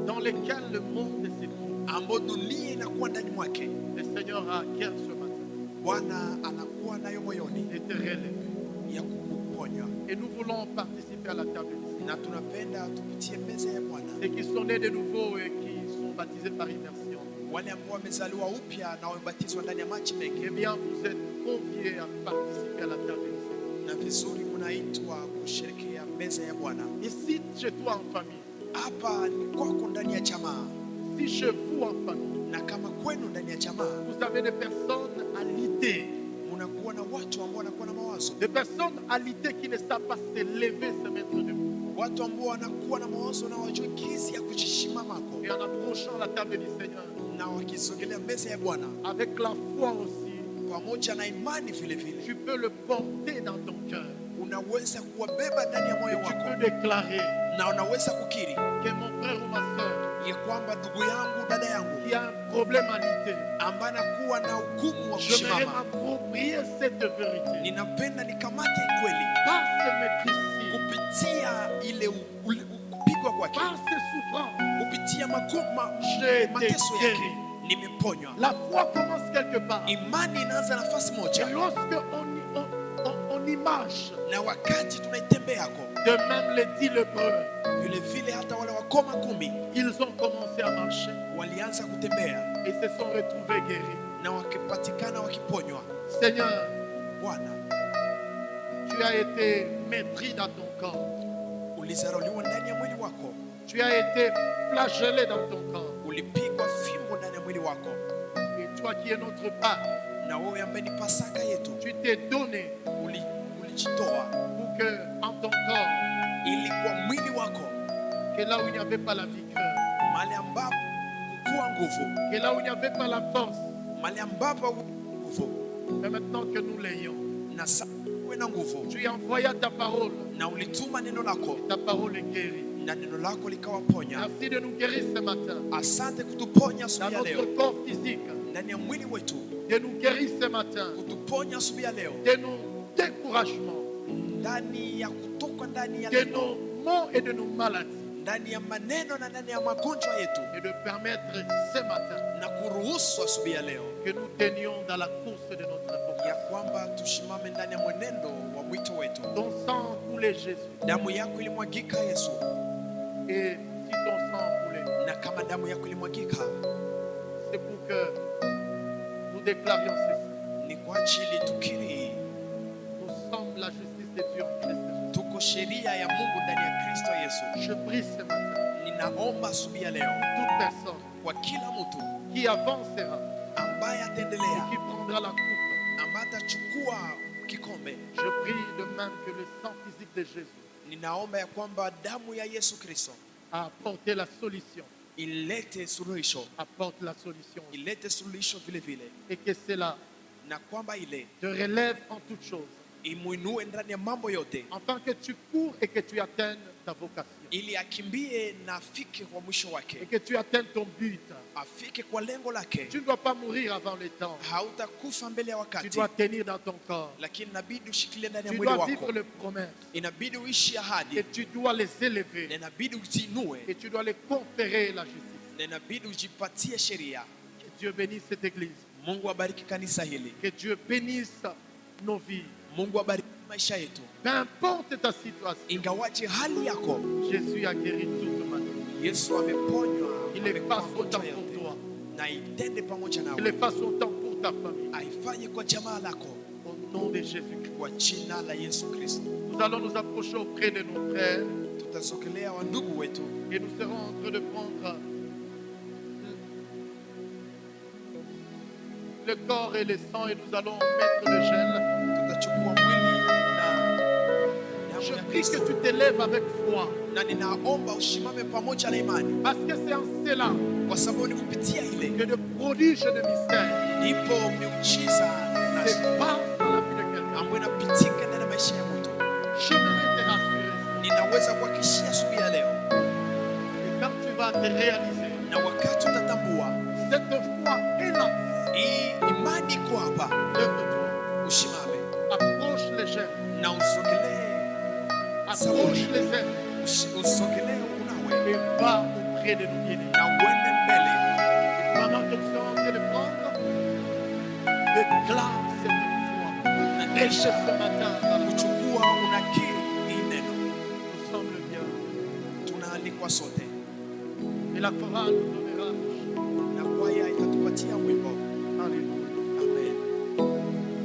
dans lequel le monde se trouve, ambao dunia inakuwa ndani mwake, le Seigneur a cœur ce matin Bwana anakuwa nayo moyoni de te relever. ya kukuponya. Et nous voulons participer à la table du Seigneur. Na tunapenda tupitie meza ya Bwana. Ceux qui sont nés de nouveau et qui sont baptisés par immersion, Wale ambao wamezaliwa upya na wamebatizwa ndani ya maji mengi, eh bien, vous êtes conviés à participer à la table du Seigneur. na vizuri mnaitwa kusherekea meza ya Bwana. Ici, chez toi en famille, Hapa ni kwako ndani ya jamaa, si chez vous en famille, na kama kwenu ndani ya jamaa vous avez des personnes à l'idée, unakuwa na watu ambao wanakuwa na mawazo, des personnes à l'idée qui ne savent pas se lever, se mettre debout. watu ambao wanakuwa na mawazo na wajue jinsi ya kujisimamako, Et en approchant la table du Seigneur, na wakisogelea meza ya Bwana avec la foi aussi, pamoja na imani vile vile, tu peux le porter dans ton cœur. unaweza kuwabeba ndani ya Et moyo tu wako, peux déclarer na unaweza kukiri que mon frère ou ma soeur ya kwamba ndugu yangu, dada yangu qui a un problème à l'idée, ambaye anakuwa na hukumu wa je vais kusimama, m'approprier cette vérité. ninapenda nikamate kweli Par ce mépris, kupitia ile kupigwa kwake, par ces souffrances, kupitia j'ai été mateso yake, guéri. nimeponywa. La foi commence quelque part. Imani inaanza nafasi Et moja, lorsque on y marche, na wakati tunaitembeako de même le dit l'hébreu, vile vile, hata wale wakoma 10 ils ont commencé à marcher walianza kutembea et se sont retrouvés guéris. na wakipatikana wakiponywa. Seigneur, Bwana, tu as été maîtris dans ton corps. ulizarauliwa ndani ya mwili wako, Tu as été flagellé dans ton corps. ulipigwa fimbo ndani ya mwili wako, Et toi qui es notre Pâque, na wewe ambaye ni Pasaka yetu, tu t'es donné ulijitoa pour que en ton corps, ili kwa mwili wako, que là où il n'y avait pas la vigueur, mahali ambapo kukuwa nguvu, que là où il n'y avait pas la force, mahali ambapo nguvu, mais maintenant que nous l'ayons, na sasa uwe na nguvu, tu envoyas ta parole, na ulituma neno lako, ta parole est guérie. na neno lako likawaponya. Merci de nous guérir ce matin, Asante kutuponya dans asubuhi ya leo, notre corps physique, ndani ya mwili wetu, de nous guérir ce matin, kutuponya asubuhi ya leo, de nos découragements, ndani ya kutoka ndani ya de neno, nos maux et de nos maladies, ndani ya maneno na ndani ya magonjwa yetu, et de permettre ce matin na kuruhusu asubuhi ya leo que nous tenions dans la course de notre ya vocation. kwamba tushimame ndani ya mwenendo wa mwito wetu. Ton sang coulait Jésus, Damu yako ilimwagika Yesu, et si ton sang coulait, na kama damu yako ilimwagika, c'est pour que nous déclarions ceci. ni kwa ajili tukiri Nous sommes la justice de Dieu en Christ Jésus. tuko sheria ya Mungu ndani ya Kristo Yesu. Je prie ce matin Ninaomba asubuhi ya leo toute personne kwa kila mtu qui avancera ambaye et ataendelea, qui prendra la coupe. ambaye atachukua kikombe. Je prie de même que le sang physique de Jésus Ninaomba ya kwamba damu ya Yesu Kristo a apporté la solution, ilete suluhisho, apporte la solution, ilete suluhisho vile vile, et que cela na kwamba ile te relève en toutes choses, imuinue ndani ya mambo yote, afin que tu cours et que tu atteignes ta vocation, ili akimbie na afike kwa mwisho et wake, que tu atteignes ton but. afike kwa lengo lake. Tu ne dois pas mourir avant le temps. Hautakufa mbele ya Tu wakati, dois tenir dans ton corps. lakini inabidi ushikilie ndani ya Tu mwili dois wako, vivre les promesses. inabidi uishi ahadi, Et tu dois les na élever. inabidi uziinue, Et tu dois les conférer la justice. na inabidi ujipatie sheria. Que Dieu bénisse cette église. Mungu abariki kanisa hili, Que Dieu bénisse nos vies. Mungu abariki maisha yetu, peu importe ta situation, ingawaje hali yako, Jésus a guéri toute maladie. Yesu ameponywa, Il efface son temps yote, pour toi. na itende pamoja Il nawe, efface son temps pour ta famille. aifanye kwa jamaa lako, Au nom de Jésus-Christ. kwa jina la Yesu Kristo. Nous allons nous approcher auprès de nos frères Tutasogelea wa ndugu wetu et nous serons en train de prendre le corps et le sang et nous allons mettre le gel. tutachukua mwili na damu Je ya prie que Kristo, tu t'élèves avec foi na ninaomba usimame pamoja na imani, parce que c'est en cela kwa sababu ni kupitia ile que de prodiges de mystère ndipo miujiza se passent dans la vie de quelqu'un. ambayo inapitika ndani ya maisha ya mtu. Je vais te rassurer. Ninaweza kuhakikishia asubuhi ya leo, Et quand tu vas te réaliser, na wakati utatambua cette foi est là. hii imani iko hapa, Lève-toi, usimame approche les gens, na usogelee, approche les uns usogelee unawe et va auprès de nos bien-aimés. na uende mbele. Pendant que nous sommes en train de prendre, déclare cette foi. Et ce matin, dans le Kuchukua unakiri hii neno, nous sommes le bien. tunaalikwa sote, Et la chorale nous donnera. na kwaya itatupatia wimbo. Alléluia. Amen.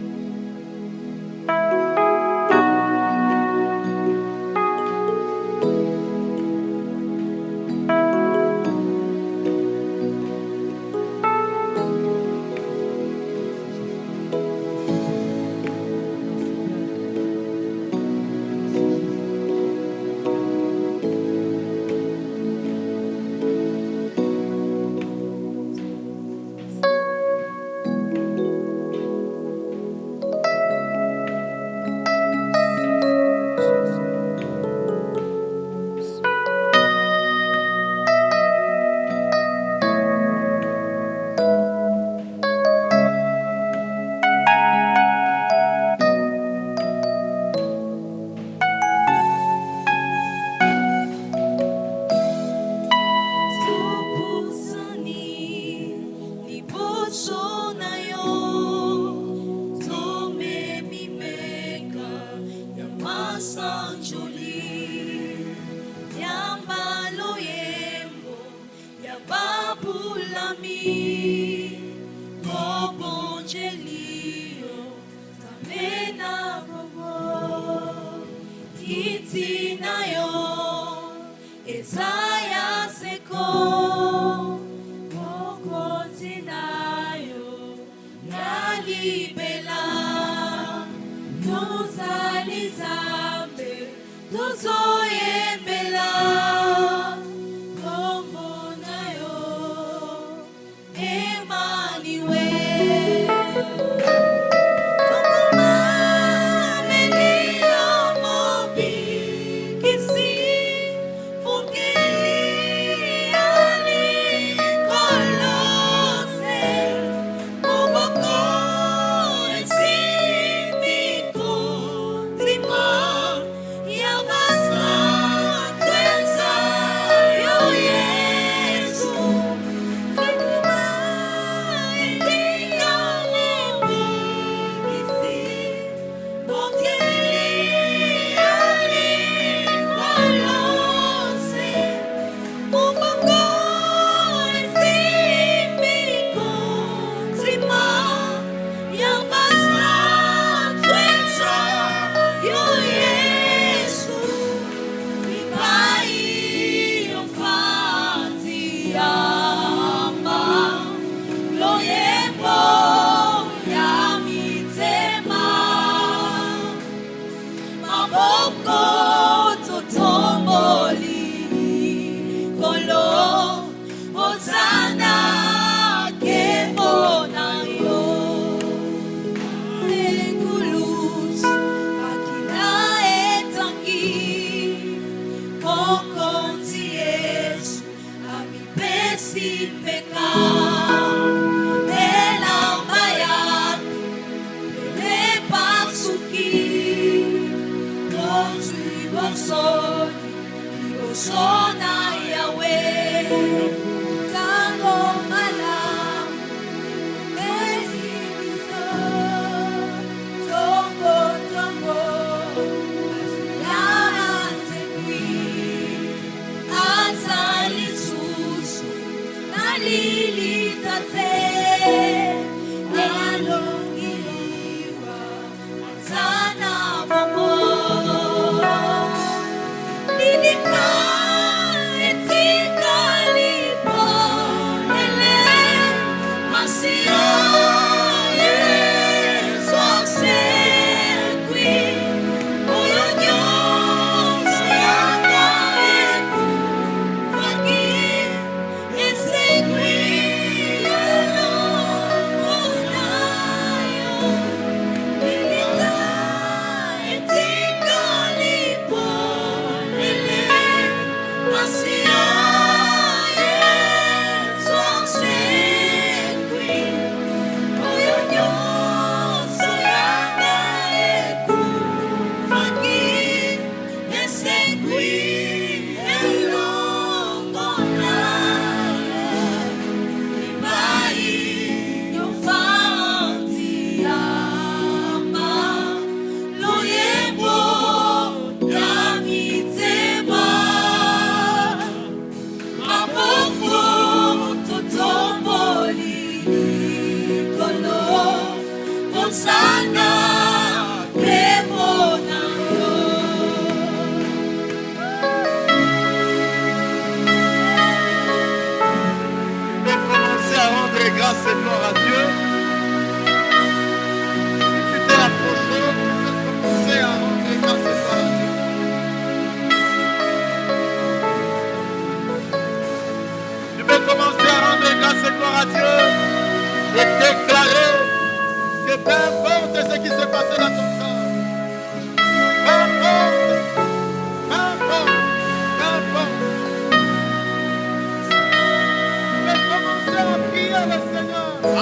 Tongo, tongo,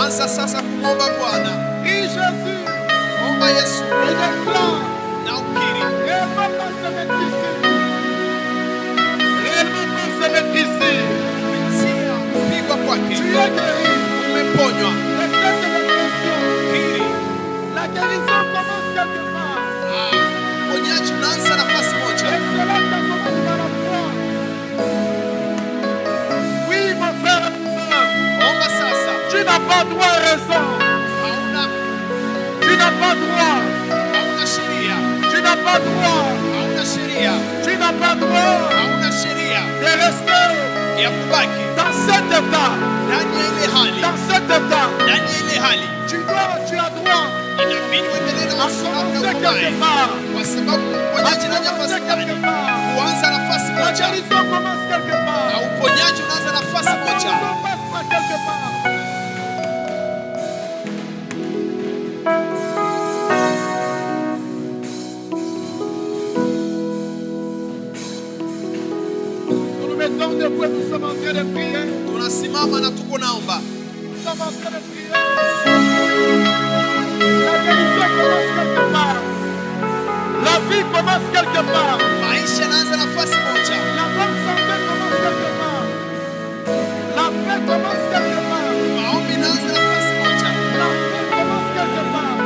Anza sasa kumwomba Bwana. Prie Jésus. Omba Yesu. Et déclare. Na ukiri. Réellement se mettre ici. Réellement se mettre ici. Kupitia kupigwa kwake. Tu es guéri. Umeponywa. Déclare de l'opération. Kiri. La guérison commence quelque part. Uponyaji unaanza nafasi moja. Et cela commence par la foi. Oui, mon frère et ma soeur. Omba sasa. Tu n'as pas droit et raison. Tu n'as pas droit. Hauna sheria. Tu n'as pas droit. Hauna sheria. Tu n'as pas droit Hauna sheria de rester ya kubaki dans cet état. ndani ya ile hali. Dans cet état. Ndani ya ile hali. Tu as droit Inabidi uendelee na à msimamo commencer wako quelque part. kwa sababu uponyaji na nafasi quelque part. kuanza nafasi La moja guérison commence quelque part. na uponyaji unaanza nafasi La moja. guérison passe par quelque part. Nous nous mettons debout et nous sommes en train de prier. Tunasimama na tuko naomba. Nous sommes en train de prier. La guérison commence quelque part. La vie commence quelque part. Maisha yanaanza nafasi moja. La bonne santé commence quelque part. La paix commence quelque part. Maombi yanaanza nafasi moja. La paix commence quelque part.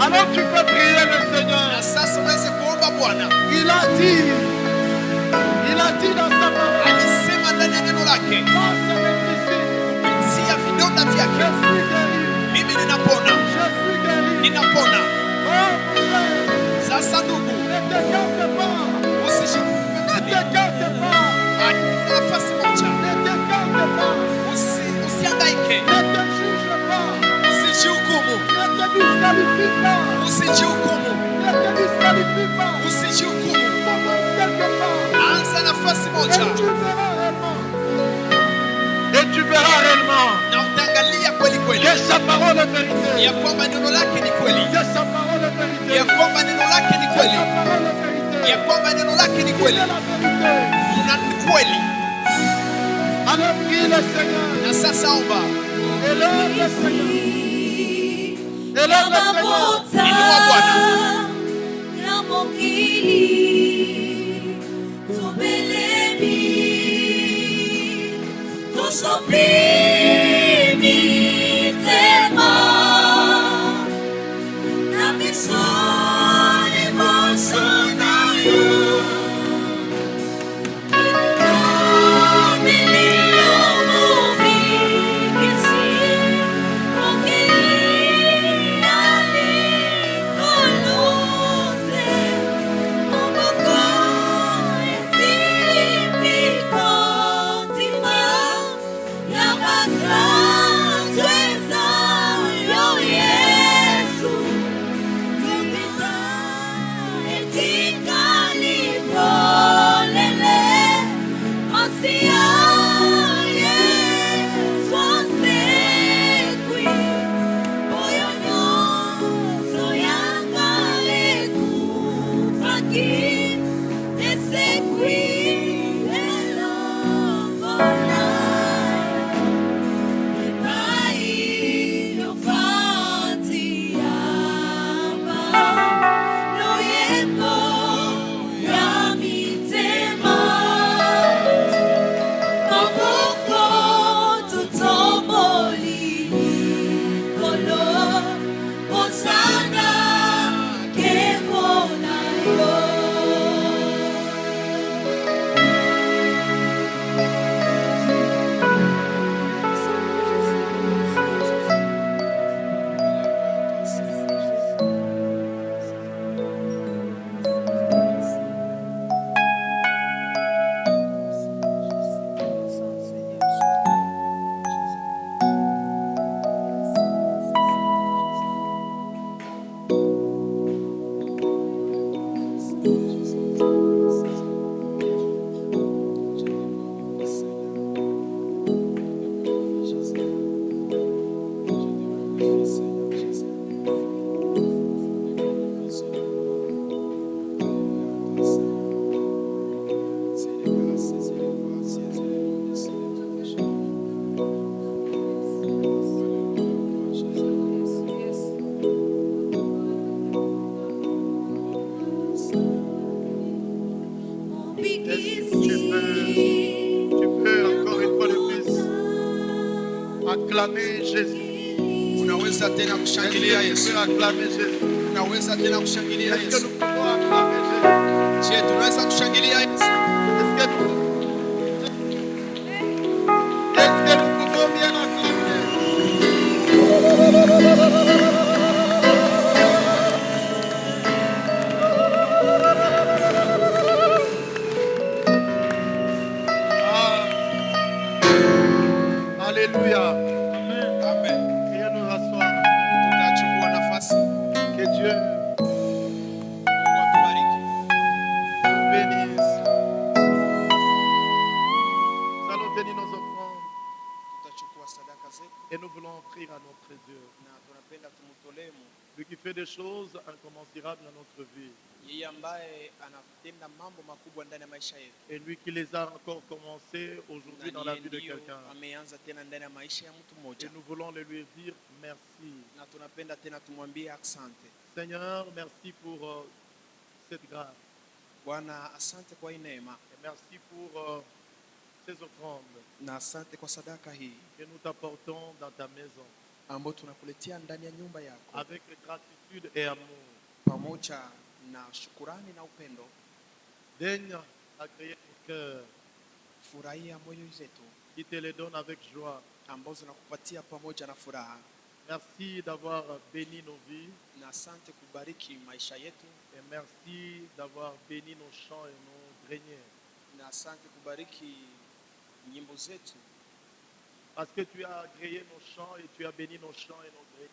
Alors tu peux prier le Seigneur. Na sasa uweze kuomba Bwana. Il a dit dans sa parole. Alisema ndani ya neno lake. Dans ce ici. Kupitia vidonda Je vyake. suis guéri. Mimi ninapona. Je suis guéri. Ninapona. Oh mon frère. Sasa ndugu, Ne t'écarte pas. Ne usijikubali. t'écarte pas. Acha nafasi moja. Ne t'écarte pas. Usihangaike. Ne te juge pas. Usijihukumu. Ne te disqualifie pas. Usijihukumu. Ne te disqualifie pas. Usijihukumu. Commence quelque part. Anza nafasi moja. Et tu verras réellement. Et tu verras réellement Na utaangalia kweli kweli que sa parole est vérité. ya kwamba neno lake ni kweli. Que sa parole est vérité. Ya kwamba neno lake ni Que kweli. sa parole est vérité. Ya kwamba neno lake ni Il kweli. est la vérité. Na ni kweli. Alors prie le Seigneur. Na sasa omba. Élève le Seigneur. Élève le Seigneur. Inua Bwana. acclamer Jésus. Unaweza tena kushangilia Est-ce que tu Yesu. peux acclamer Jésus? Unaweza tena kushangilia Est-ce que Yesu. nous pouvons acclamer Jésus? Je, tunaweza kushangilia Yesu. Est-ce que nous pouvons bien acclamer? Ah. Alléluia. Amen. Priez nous rasseoir. Tutachukua nafasi. Que Dieu Mungu atubariki. nous bénisse. Nous allons tenir nos offrandes Tutachukua sadaka zetu et nous voulons offrir à notre Dieu. na tunapenda tumtolee Mungu. Lui qui fait des choses incommensurables dans notre vie. Yeye ambaye anatenda mambo makubwa ndani ya maisha yetu. Et lui qui les a encore commencés aujourd'hui dans la vie de Ndiyo quelqu'un. ameanza tena ndani ya maisha ya mtu Et mmoja. nous voulons le lui dire merci. Na tunapenda tena tumwambie asante. Seigneur, merci pour cette grâce. Bwana, asante kwa hii neema Et merci pour ces offrandes na asante kwa sadaka hii que nous t'apportons dans ta maison. ambayo tunakuletea ndani ya nyumba yako Avec gratitude et amour. pamoja na shukurani na upendo. Daigne agréer nos cœurs Furahia moyo zetu qui te les donne avec joie. ambazo nakupatia pamoja na furaha, Merci d'avoir béni nos vies. na asante kubariki maisha yetu, Et merci d'avoir béni nos chants et nos greniers. na asante kubariki nyimbo zetu, Parce que tu as agréé nos chants et tu as béni nos chants et nos greniers.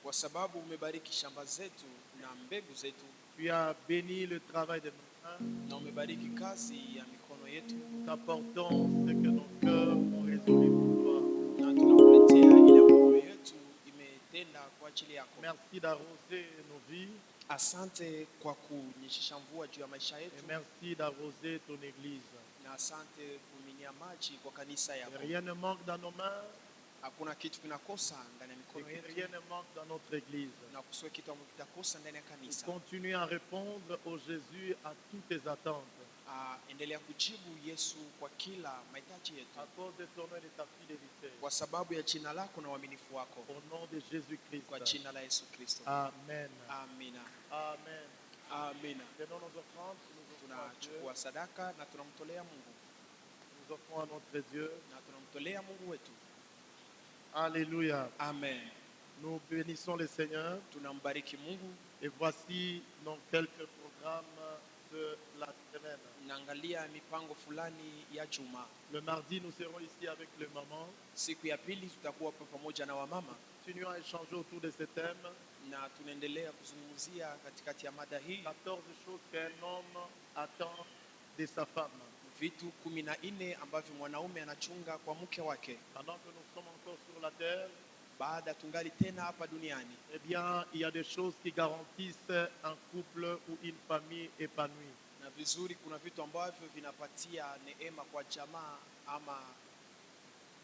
kwa sababu umebariki shamba zetu na mbegu zetu, Tu as béni le travail de nos mains. na umebariki kazi ya mikono yetu, Nous t'apportons ce que nos cœurs ont résolu pour toi. na tunakuletea ile moyo yetu imetenda kwa ajili yako. Merci d'arroser nos vies Asante kwa kunyeshisha mvua juu ya maisha et yetu, merci d'arroser ton église. na asante kuminia maji kwa kanisa Et yako. rien ne manque dans nos mains Hakuna kitu kinakosa ndani ya et mikono que yetu, rien ne manque dans notre église. na kusiwe kitu ambacho kitakosa ndani ya Nous kanisa. continuons à répondre au Jésus à toutes tes attentes. Endelea kujibu Yesu kwa kila mahitaji yetu, À cause de ton nom et de ta fidélité. kwa sababu ya jina lako na uaminifu wako, Au nom de Jésus-Christ. kwa jina la Yesu Kristo. Amen. Amina, Amen. amina. Tenons nos offrandes, nous offrons à Dieu, Tunachukua sadaka na tunamtolea Mungu, nous offrons à notre Dieu. na tunamtolea Mungu wetu. Alléluia. Amen. Nous bénissons le Seigneur. Tunambariki Mungu, Et voici donc quelques programmes de la semaine. naangalia mipango fulani ya juma. Le mardi, nous serons ici avec le maman. Siku ya pili tutakuwa pamoja na wamama Continuons à échanger autour de ce thème. na tunaendelea kuzungumzia katikati ya mada hii 14 choses qu'un homme attend de sa femme. vitu 14 ambavyo mwanaume anachunga kwa mke wake Pendant que nous sommes encore sur la terre, baada tungali tena hapa duniani. eh bien, il y a des choses qui garantissent un couple ou une famille épanouie. Na vizuri, kuna vitu ambavyo vinapatia neema kwa jamaa ama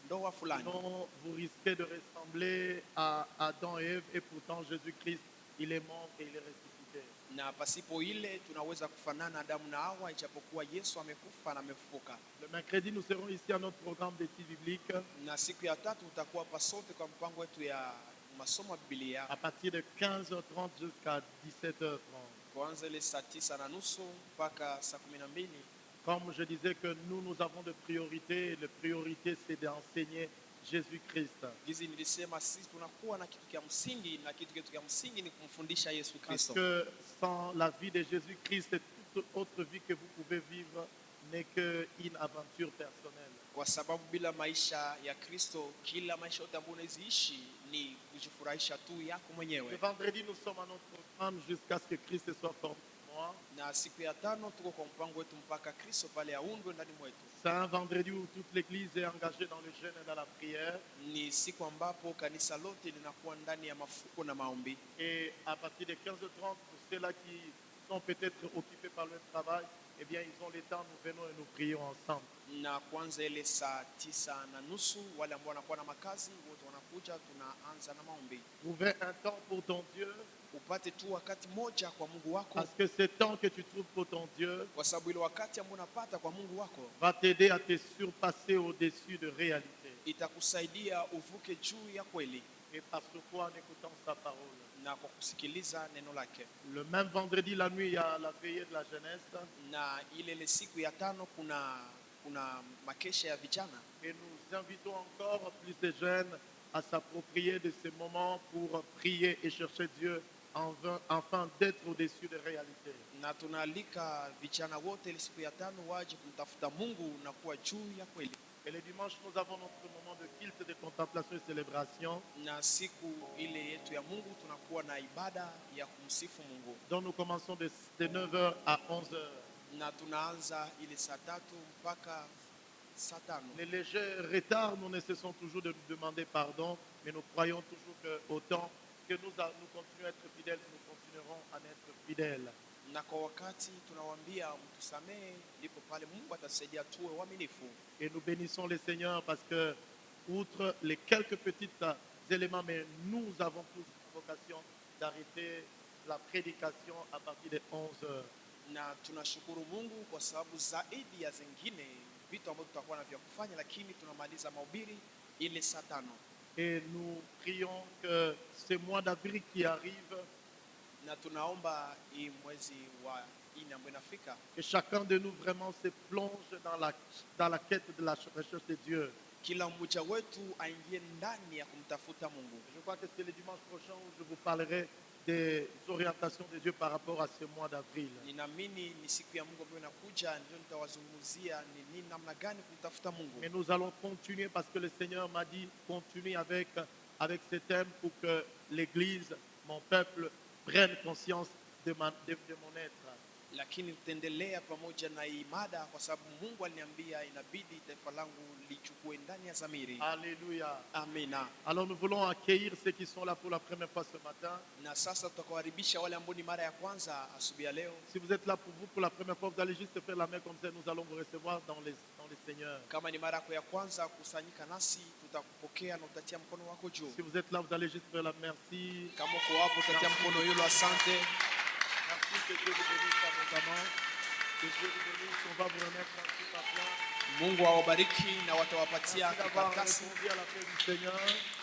ndoa fulani. Sinon, vous risquez de ressembler à Adam et Ève, et pourtant Jésus-Christ, il est mort et il est ressuscité. Na pasipo ile tunaweza kufanana Adamu na Hawa, ijapokuwa Yesu amekufa na amefufuka. Le mercredi, nous serons ici à notre programme d'études bibliques Na siku ya tatu tutakuwa hapa sote kwa mpango wetu ya masomo ya Biblia à partir de 15h30 jusqu'à 17h30. kuanza ile saa 9:30 mpaka saa 12. Comme je disais que nous avons de priorités, la priorité c'est d'enseigner Jésus-Christ. Gizi nilisema sisi tunakuwa na kitu cha msingi, na kitu cha msingi ni kumfundisha Yesu Parce Kristo. que sans la vie de Jésus-Christ, toute autre vie que vous pouvez vivre n'est qu'une aventure personnelle. Kwa sababu bila maisha ya Kristo, kila maisha yote ambayo unaziishi ni kujifurahisha tu yako Le mwenyewe. vendredi, nous sommes à notre programme jusqu'à ce que Christ soit formé en moi. Na siku ya tano tuko kwa mpango wetu mpaka Kristo pale aundwe ndani mwetu. C'est un vendredi où toute l'Église est engagée dans le jeûne et dans la prière. Ni siku ambapo kanisa lote linakuwa ndani ya mafuko na maombi. Et à partir de 15h30, pour ceux-là qui sont peut-être occupés par leur travail, eh bien, ils ont le temps, nous venons et nous prions ensemble. Na kwanza ile saa 9:30 wale ambao wanakuwa na makazi wote wanakuja, tunaanza na maombi. Trouver un temps pour ton Dieu, Upate tu wakati moja kwa Mungu wako, parce que ce temps que tu trouves pour ton Dieu kwa sababu ile wakati ambao unapata kwa Mungu wako va t'aider à te surpasser au-dessus de réalité. itakusaidia uvuke juu ya kweli Et par ce foi, en écoutant sa parole. na kwa kusikiliza neno lake. Le même vendredi, la nuit, il y a la veillée de la jeunesse. Na ile siku ya tano kuna makesha ya vijana, Et nous invitons encore plus de jeunes à s'approprier de ces moments pour prier et chercher Dieu afin d'être au-dessus des réalités. na tunaalika vijana wote ile siku ya tano waje kumtafuta Mungu na kuwa juu ya kweli. Et le dimanche, nous avons notre moment de culte, de contemplation et célébration, Na siku ile yetu ya Mungu tunakuwa na ibada ya kumsifu Mungu, dont nous commençons de 9h à 11h. na tunaanza ile saa 3 mpaka saa 5. Les légers retards, nous ne cessons toujours de nous demander pardon, mais nous croyons toujours qu'autant que nous continuons à être fidèles, nous continuerons à être fidèles. Na kwa wakati tunawaambia mtusamehe, ndipo pale Mungu atasaidia tuwe waaminifu. Et nous bénissons le Seigneur parce que, outre les quelques petits éléments, mais nous avons tous la vocation d'arrêter la prédication à partir de 11h. Na tunashukuru Mungu kwa sababu zaidi ya zingine vitu ambavyo tutakuwa navyo kufanya, lakini tunamaliza mahubiri ile saa 5. Et nous prions que ce mois d'avril qui arrive, Na tunaomba hii mwezi wa 4 ambayo inafika, que chacun de nous vraiment se plonge dans la quête de la recherche de Dieu. kila mmoja wetu aingie ndani ya kumtafuta Mungu. Je crois que c'est le dimanche prochain où je vous parlerai des orientations de Dieu par rapport à ce mois d'avril. Ninaamini ni siku ya Mungu ambayo inakuja, ndio nitawazungumzia ni namna gani kumtafuta Mungu. Et nous allons continuer parce que le Seigneur m'a dit continue avec ce thème pour que l'Église, mon peuple, prenne conscience de mon être. Lakini tutaendelea pamoja na hii mada kwa sababu Mungu aliniambia inabidi taifa langu lichukue ndani ya zamiri. Alléluia. Amina. Alors nous voulons accueillir ceux qui sont là pour la première fois ce matin. Na sasa tutakaribisha wale ambao ni mara ya kwanza asubuhi ya leo. Si vous êtes là pour la première fois, vous allez juste faire la main comme ça, nous allons vous recevoir dans les Seigneurs. Kama ni mara yako ya kwanza kusanyika nasi, tutakupokea na utatia mkono wako juu. Si vous êtes là, vous allez juste faire la merci. Kama uko hapo utatia mkono yule, asante. Merci, que Dieu vous bénisse abondamment. Que Dieu vous bénisse. On va vous remettre un petit applaus. Mungu awabariki na watawapatia Merci d'avoir kikaratasi, répondu à l'appel du Seigneur.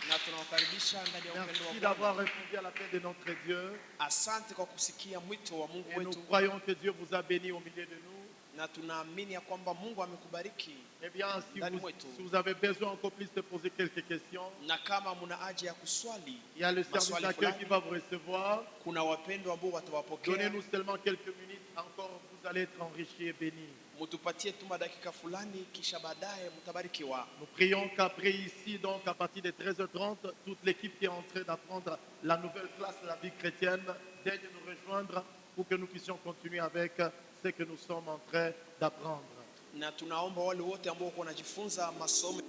na tunawakaribisha ndani ya upendo Merci wa Bwana. d'avoir répondu à l'appel de notre Dieu. Asante kwa kusikia mwito wa Mungu Et nous wetu, croyons que Dieu vous a béni au milieu de nous. na tunaamini ya kwamba Mungu amekubariki. Eh bien, si Ndani vous, mwetu. si vous avez besoin encore plus de poser quelques questions, Na kama muna haja ya kuswali, il y a le service Maswali d'accueil qui fulani. va vous recevoir. kuna wapendwa ambao watawapokea. Donnez-nous seulement quelques minutes encore. Vous vous allez être enrichis et bénis. Mutupatie tu madakika fulani kisha baadaye mtabarikiwa. Nous prions qu'après ici, donc à partir de 13h30, toute l'équipe qui est en train d'apprendre la nouvelle classe de la vie chrétienne daigne nous rejoindre pour que nous puissions continuer avec ce que nous sommes en train d'apprendre. Na tunaomba wale wote ambao wanajifunza masomo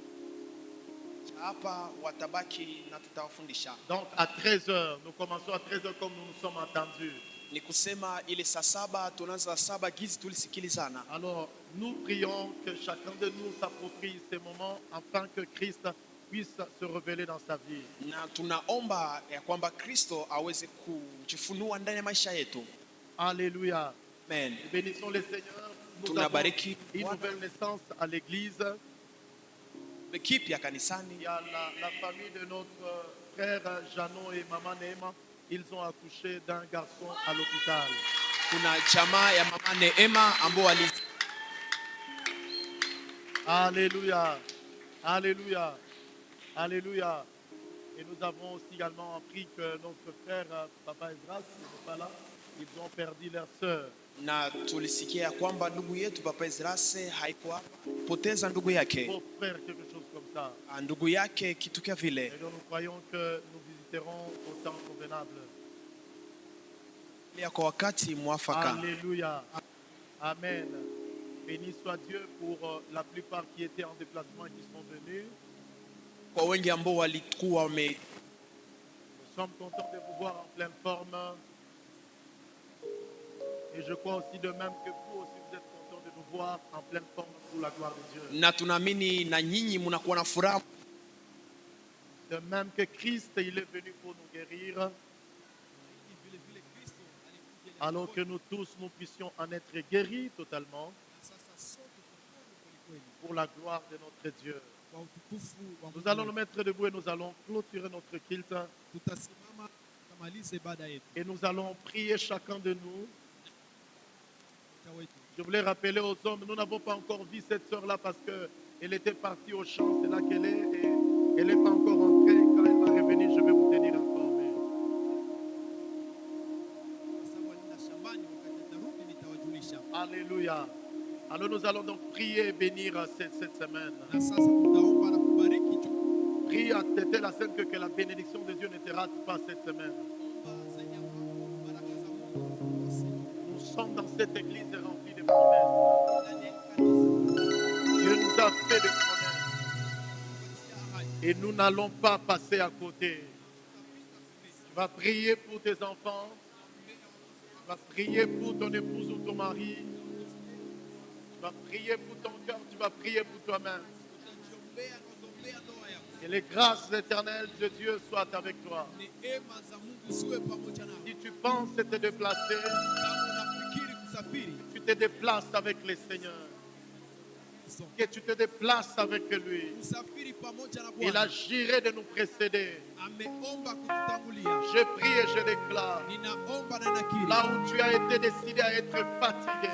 hapa watabaki na tutawafundisha. Donc à 13h, nous commençons à 13h comme nous nous sommes entendus. Ni kusema ile saa 7 tunaanza saa 7 gizi tulisikilizana. Alors nous prions que chacun de nous s'approprie ces moments afin que Christ puisse se révéler dans sa vie. Na tunaomba ya kwamba Kristo aweze kujifunua ndani ya maisha yetu. Alléluia. Amen. Nous bénissons le Seigneur. Nous avons Tunabariki une nouvelle naissance à l'église. L'équipe ya Il kanisani. y a la famille de notre frère Jeannot et maman Neema. Ils ont accouché d'un garçon à l'hôpital. Kuna jamaa ya mama Neema ambao wali Alléluia. Alléluia. Alléluia. Et nous avons aussi également appris que notre frère Papa Ezra, qui n'est pas là, ils ont perdu leur sœur. na tulisikia kwamba ndugu yetu Papa Ezrase haikuwa poteza ndugu yake. Beau frère, quelque chose comme ça. Ndugu yake kitukia vile. Et donc nous croyons que nous visiterons au temps convenable. Ile kwa wakati mwafaka. Alléluia. Amen. Béni soit Dieu pour la plupart qui étaient en déplacement et qui sont venus. Kwa wengi ambao walikuwa wame Nous sommes contents de vous voir en pleine forme. Et je crois aussi de même que vous aussi vous êtes contents de nous voir en pleine forme pour la gloire de Dieu. na tunaamini na nyinyi mnakuwa na furaha. De même que Christ, il est venu pour nous guérir. Alors que nous tous, nous puissions en être guéris totalement pour la gloire de notre Dieu. Nous allons nous mettre debout et nous allons clôturer notre culte. Et nous allons prier chacun de nous. Je voulais rappeler aux hommes, nous n'avons pas encore vu cette sœur-là parce qu'elle était partie au champ, c'est là qu'elle est, et elle n'est pas encore rentrée. Quand elle va revenir, je vais vous tenir informé. Alléluia. Alors nous allons donc prier et bénir cette semaine. Prie à tête la Sainte que la bénédiction de Dieu ne te rate pas cette semaine. Nous sommes dans cette église remplie de promesses. Dieu nous a fait des promesses. Et nous n'allons pas passer à côté. Tu vas prier pour tes enfants. Tu vas prier pour ton épouse ou ton mari. Tu vas prier pour ton cœur. Tu vas prier pour toi-même. Que les grâces éternelles de Dieu soient avec toi. Si tu penses te déplacer, tu te déplaces avec le Seigneur. Que tu te déplaces avec lui. Il agirait de nous précéder. Je prie et je déclare. Là où tu as été décidé à être fatigué,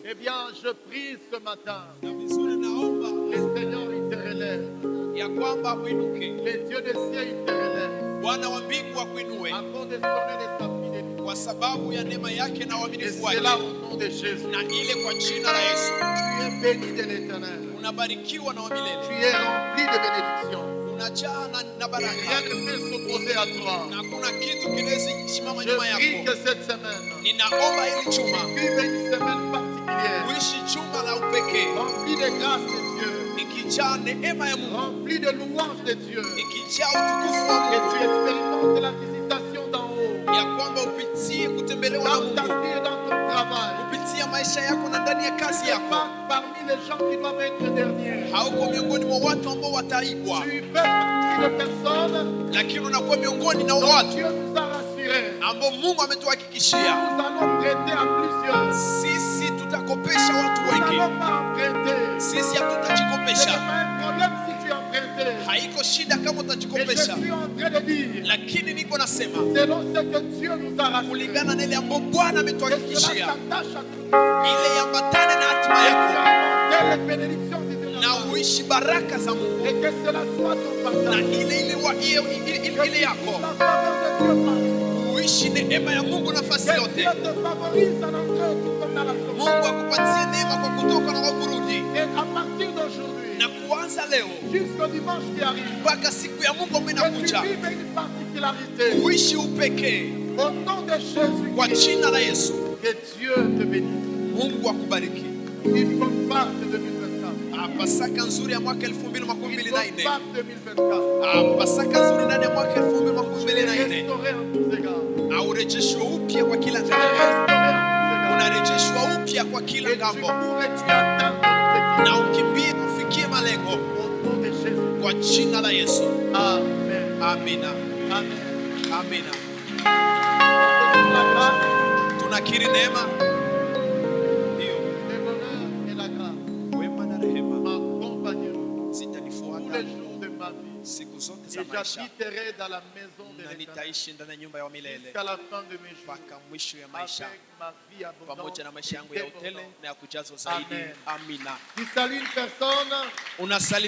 eh bien, je prie ce matin. Le Seigneur, il te relève. Les dieux des cieux, il te relève. À cause de son et de sa fidélité. Kwa sababu ya neema yake na Et uaminifu c'est là wake, au nom de Jésus. na ile kwa jina la Yesu Tu es béni de l'Éternel. unabarikiwa na wa Tu milele, es rempli de bénédictions. unajaa na Et rien baraka, ne peut s'opposer à toi. na kuna kitu kinaweza simama Je nyuma prie yako. que cette semaine, Ninaomba ili chuma vive une semaine particulière, uishi chuma la upekee, remplie de grâce de Dieu, ikijaa neema ya Mungu, remplie de louanges de Dieu, ikijaa utukufu wa que Mungu, tu expérimentes la visitation d'en haut, ya kwamba upitie kutembelewa na dans ta Mungu, vie et dans ton travail. kupitia maisha yako na ndani ya kazi Tu es yako. pas parmi les gens qui doivent être derniers. Hauko miongoni mwa watu ambao wataibwa, Tu fais partie de personnes lakini unakuwa miongoni na dont watu Dieu nous a rassurés. ambao Mungu ametuhakikishia. Nous allons prêter à plusieurs. Sisi tutakopesha watu Nous wengi, n'allons pas emprunter. sisi Ce n'est hatutajikopesha. pas un problème si tu empruntes. Haiko shida kama Et je utajikopesha, suis en train de dire, lakini niko nasema selon ce que Dieu nous a rassurés, kulingana na ile ambayo Bwana que cela ametuhakikishia, s'attache à tout. ile yambatane na hatima Et yako, tu as les bénédictions de Dieu na uishi baraka za Mungu, et que cela soit ton na partage. ile Que yako la faveur de Dieu partout. uishi neema ya Mungu nafasi Que yote. Dieu te favorise à l'entrée tout comme dans la sortie. Mungu akupatie neema kwa kutoka na kwa kurudi. Et à partir d'aujourd'hui, Na kuanza leo jusqu'au dimanche qui arrive, mpaka siku ya Mungu ambayo que tu inakuja, vives une particularité. uishi upekee Au nom de Jésus, kwa jina la Yesu. que Dieu te bénisse. Mungu akubariki. Une bonne part de 2024. Pasaka nzuri ya mwaka Une 2024. bonne part de 2024. Pasaka nzuri ndani ya mwaka 2024. Restauré en tous égards. Na urejeshwe upya kwa kila Tu es ngambo. restauré en tous égards. Unarejeshwa upya kwa kila Et tu ngambo. cours et tu atteins ton Na ukimbie ufikie malengo objectif. Au nom de Jésus. kwa jina la Yesu. Amen. Amina. Amen. Amina. La grâce, Tunakiri neema. Ndio. le bonheur et la grâce Wema na rehema m'accompagneront tous zitanifuata les jours de ma vie. siku zote Et za maisha, j'habiterai dans la maison de na l'Éternel nitaishi ndani ya nyumba ya milele jusqu'à la fin de mes jours. mpaka mwisho ya maisha, Avec ma vie abondante pamoja na maisha yangu et ya utele débordante. na ya kujazwa zaidi. Amen. Amina. Tu salues une personne. Unasalimia